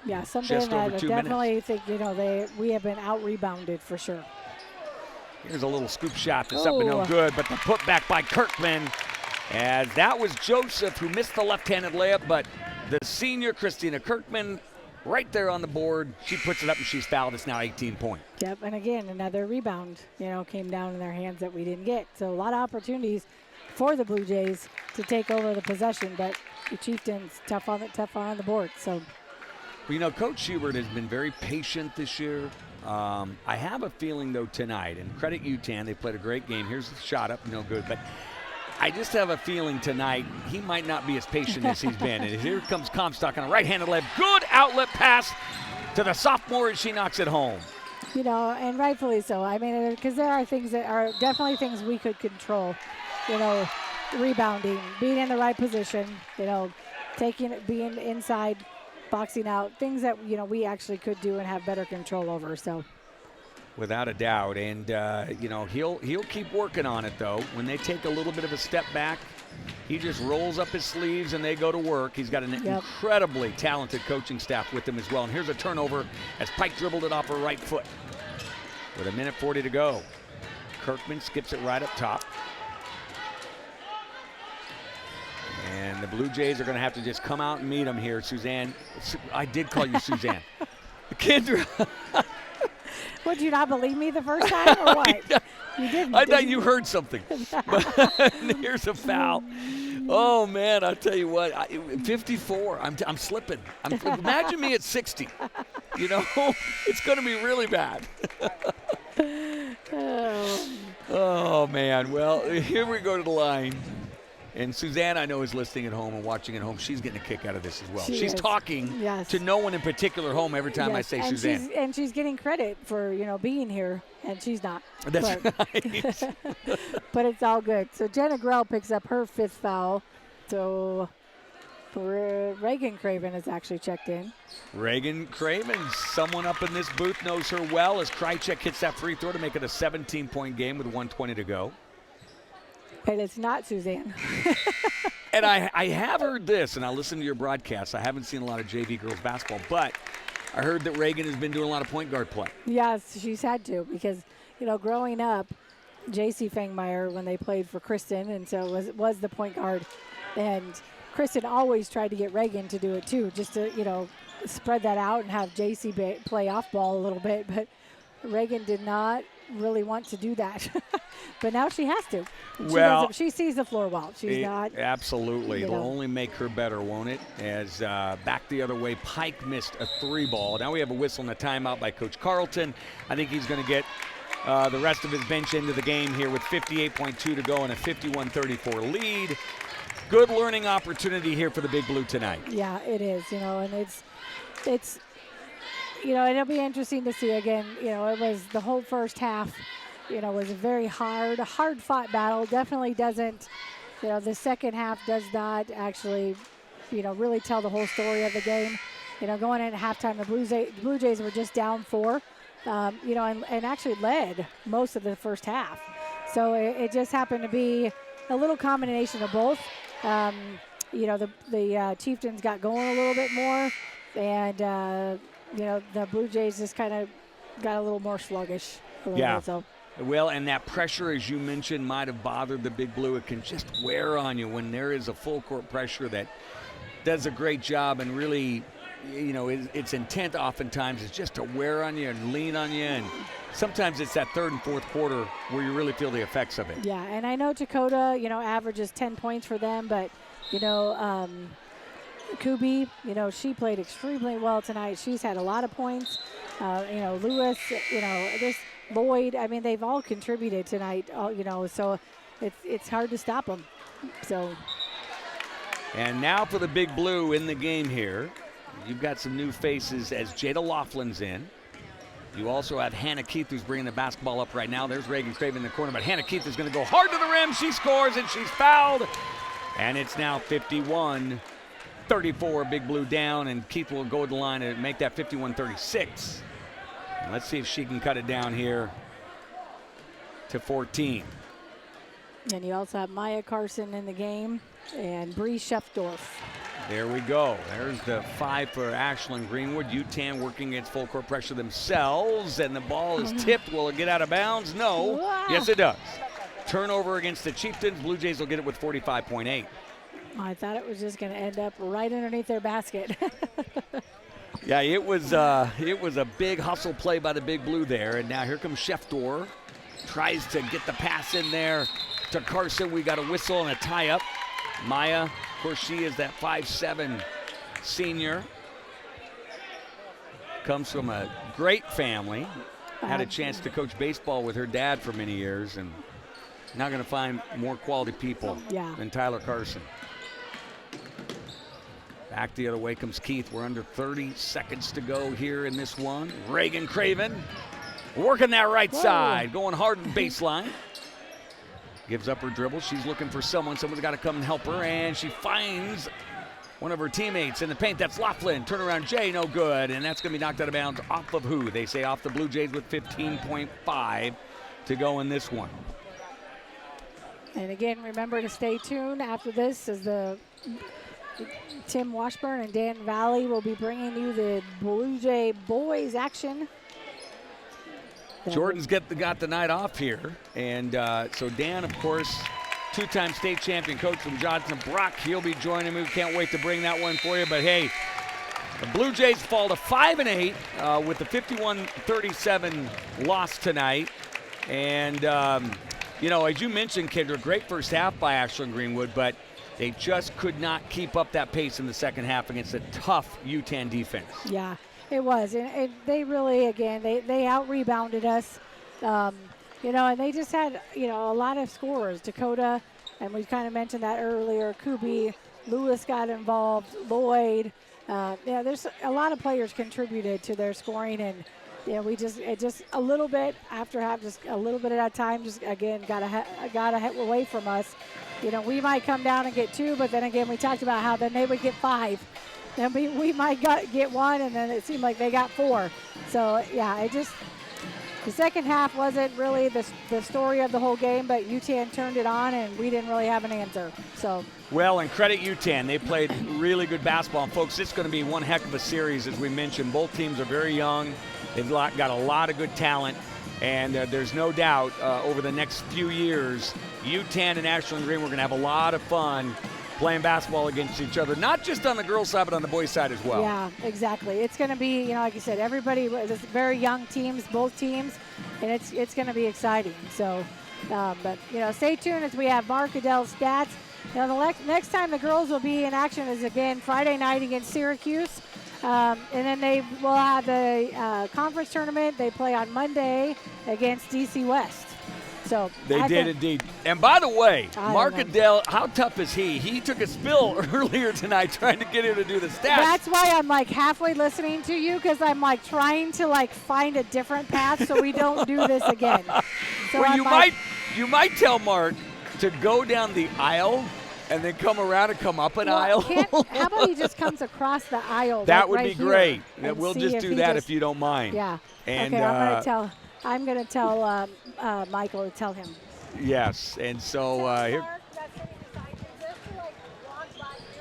Yeah, something that I definitely think, we have been out-rebounded for sure. Here's a little scoop shot that's up and no good, but the putback by Kirkman. As that was Joseph who missed the left-handed layup, but the senior Christina Kirkman right there on the board. She puts it up and she's fouled. It's now 18 points. Yep, and again, another rebound, came down in their hands that we didn't get. So a lot of opportunities for the Blue Jays to take over the possession, but the Chieftains tough on the board. So. Well, Coach Schubert has been very patient this year. I have a feeling, though, tonight, and credit UTAN, they played a great game. Here's the shot up, no good. But I just have a feeling tonight he might not be as patient as he's been. And here comes Comstock on a right-handed left. Good outlet pass to the sophomore, and she knocks it home. And rightfully so. I mean, because there are things that are definitely things we could control. Rebounding, being in the right position, taking it, being inside, boxing out, things that, we actually could do and have better control over. So. Without a doubt, and he'll keep working on it though. When they take a little bit of a step back, he just rolls up his sleeves and they go to work. He's got an incredibly talented coaching staff with him as well. And here's a turnover as Pike dribbled it off her right foot with 1:40 to go. Kirkman skips it right up top. And the Blue Jays are going to have to just come out and meet them here. Suzanne, I did call you Suzanne. Kendra. Would you not believe me the first time or what? You didn't. I thought you heard something. But here's a foul. Oh, man, I'll tell you what. 54. I'm slipping. Imagine me at 60. You know, it's going to be really bad. Oh, man. Well, here we go to the line. And Suzanne, I know, is listening at home and watching at home. She's getting a kick out of this as well. She's talking to no one in particular home every time I say and Suzanne. And she's getting credit for, being here, and she's not. That's right. But it's all good. So Jenna Grell picks up her 5th foul. So Reagan Craven is actually checked in. Reagan Craven, someone up in this booth knows her well as Krychek hits that free throw to make it a 17-point game with 1:20 to go. And it's not Suzanne. And I have heard this, and I listened to your broadcast. I haven't seen a lot of JV girls basketball, but I heard that Reagan has been doing a lot of point guard play. Yes, she's had to because, growing up, J.C. Fangmeyer, when they played for Kristen, and so was the point guard. And Kristen always tried to get Reagan to do it too, just to, spread that out and have J.C. play off ball a little bit. But Reagan did not really want to do that. But now she has to. She sees the floor well. She's not. Absolutely. It'll only make her better, won't it? As back the other way, Pike missed a 3-ball. Now we have a whistle and a timeout by Coach Carlton. I think he's going to get the rest of his bench into the game here with 58.2 to go and a 51-34 lead. Good learning opportunity here for the Big Blue tonight. Yeah, it is, and it's it'll be interesting to see again. It was the whole first half, was a very hard-fought battle. Definitely doesn't, the second half does not actually, really tell the whole story of the game. Going in at halftime, the Blue Jays were just down 4, and actually led most of the first half. So it just happened to be a little combination of both. The Chieftains got going a little bit more, and the Blue Jays just kind of got a little more sluggish. Bit, so. Well, and that pressure, as you mentioned, might have bothered the Big Blue. It can just wear on you when there is a full court pressure that does a great job and really, its intent oftentimes is just to wear on you and lean on you. And sometimes it's that third and fourth quarter where you really feel the effects of it. Yeah, and I know Dakota, averages 10 points for them, but, Kubi, she played extremely well tonight. She's had a lot of points. Lewis, Lloyd. I mean, they've all contributed tonight. So it's hard to stop them. So. And now for the Big Blue in the game here, you've got some new faces as Jada Laughlin's in. You also have Hannah Keith, who's bringing the basketball up right now. There's Reagan Craven in the corner, but Hannah Keith is going to go hard to the rim. She scores, and she's fouled. And it's now 51-34, Big Blue down, and Keith will go to the line and make that 51-36. And let's see if she can cut it down here to 14. And you also have Maya Carson in the game and Bree Schefdorf. There we go. There's the 5 for Ashland Greenwood. UTAN working against full court pressure themselves, and the ball is tipped. Will it get out of bounds? No. Wow. Yes, it does. Turnover against the Chieftains. Blue Jays will get it with 45.8. I thought it was just going to end up right underneath their basket. Yeah, it was a big hustle play by the Big Blue there, and now here comes Schefdorf. Tries to get the pass in there to Carson. We got a whistle and a tie-up. Maya, of course, she is that 5'7" senior. Comes from a great family. Had a chance to coach baseball with her dad for many years, and not going to find more quality people than Tyler Carson. Back the other way comes Keith. We're under 30 seconds to go here in this one. Reagan Craven working that right side, going hard in baseline. Gives up her dribble. She's looking for someone. Someone's got to come and help her, and she finds one of her teammates in the paint. That's Laughlin. Turnaround J, no good, and that's going to be knocked out of bounds off of who? They say off the Blue Jays with 15.5 to go in this one. And again, remember to stay tuned after this as the Tim Washburn and Dan Valley will be bringing you the Blue Jay boys action. Jordan's got the night off here. And so Dan, of course, two-time state champion coach from Johnson Brock, he'll be joining me. Can't wait to bring that one for you. But, hey, the Blue Jays fall to 5-8 with the 51-37 loss tonight. And, you know, as you mentioned, Kendra, great first half by Ashland Greenwood, but they just could not keep up that pace in the second half against a tough UTAN defense. Yeah, it was. And they really, again, they out-rebounded us. You know, and they just had, you know, a lot of scorers. Dakota, and we kind of mentioned that earlier, Kubi, Lewis got involved, Lloyd. Yeah, there's a lot of players contributed to their scoring, and yeah, it just a little bit after half, just a little bit at a time, just again got away from us. You know, we might come down and get 2, but then again, we talked about how then they would get 5. Then we might get 1, and then it seemed like they got 4. So yeah, the second half wasn't really the story of the whole game, but UTAN turned it on, and we didn't really have an answer. So. Well, and credit UTAN. They played really good basketball. And folks, it's going to be one heck of a series, as we mentioned. Both teams are very young. They've got a lot of good talent. And there's no doubt over the next few years, UTAN and Ashland Greenwood are going to have a lot of fun playing basketball against each other, not just on the girls' side, but on the boys' side as well. Yeah, exactly. It's going to be, you know, like you said, everybody, it's very young teams, both teams, and it's going to be exciting. So, but, you know, stay tuned as we have Mark Adell's stats. You know, the next time the girls will be in action is, again, Friday night against Syracuse. And then they will have the conference tournament. They play on Monday against DC West. So they did indeed. And by the way, Mark Adell, how tough is he? He took a spill earlier tonight trying to get him to do the stats. That's why I'm like halfway listening to you, because I'm like trying to like find a different path so we don't do this again. So well, you might tell Mark to go down the aisle and then come around and come up an aisle. How about he just comes across the aisle? That would right be great. We'll see just do that if you don't mind. Yeah. And, okay, I'm going to tell Michael to tell him. Yes, and so here.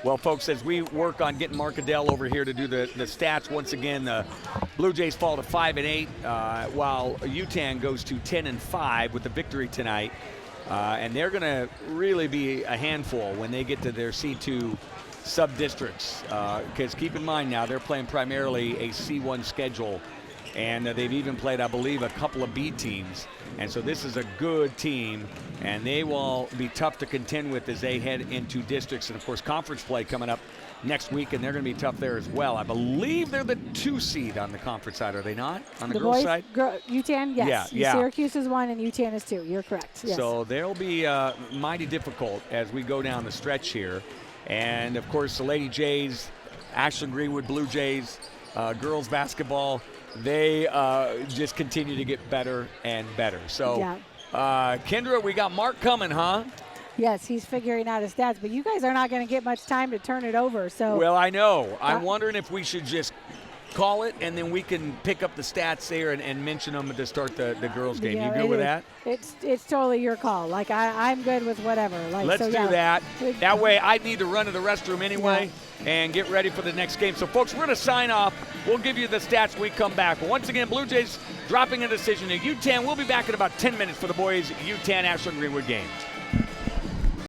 Well, folks, as we work on getting Mark Adell over here to do the stats, once again, the Blue Jays fall to 5-8, while UTAN goes to 10-5 with the victory tonight. And they're going to really be a handful when they get to their C2 sub-districts. Because keep in mind now, they're playing primarily a C1 schedule. And they've even played, I believe, a couple of B teams. And so this is a good team, and they will be tough to contend with as they head into districts. And, of course, conference play coming up next week, and they're going to be tough there as well. I believe they're the 2 seed on the conference side, are they not? On the girls' side? UTAN, yes. Yeah. Syracuse is 1 and UTAN is 2. You're correct. Yes. So they'll be mighty difficult as we go down the stretch here. And, of course, the Lady Jays, Ashland Greenwood Blue Jays, girls basketball, they just continue to get better and better. So, Kendra, we got Mark coming, huh? Yes, he's figuring out his stats, but you guys are not going to get much time to turn it over. So. Well, I know. I'm wondering if we should just call it, and then we can pick up the stats there and mention them to start the girls' game. You good with that? It's totally your call. Like, I'm good with whatever. Like, Let's do that. That way I need to run to the restroom anyway and get ready for the next game. So, folks, we're going to sign off. We'll give you the stats when we come back. But once again, Blue Jays dropping a decision to UTAN. We'll be back in about 10 minutes for the boys' UTAN Ashland Greenwood game.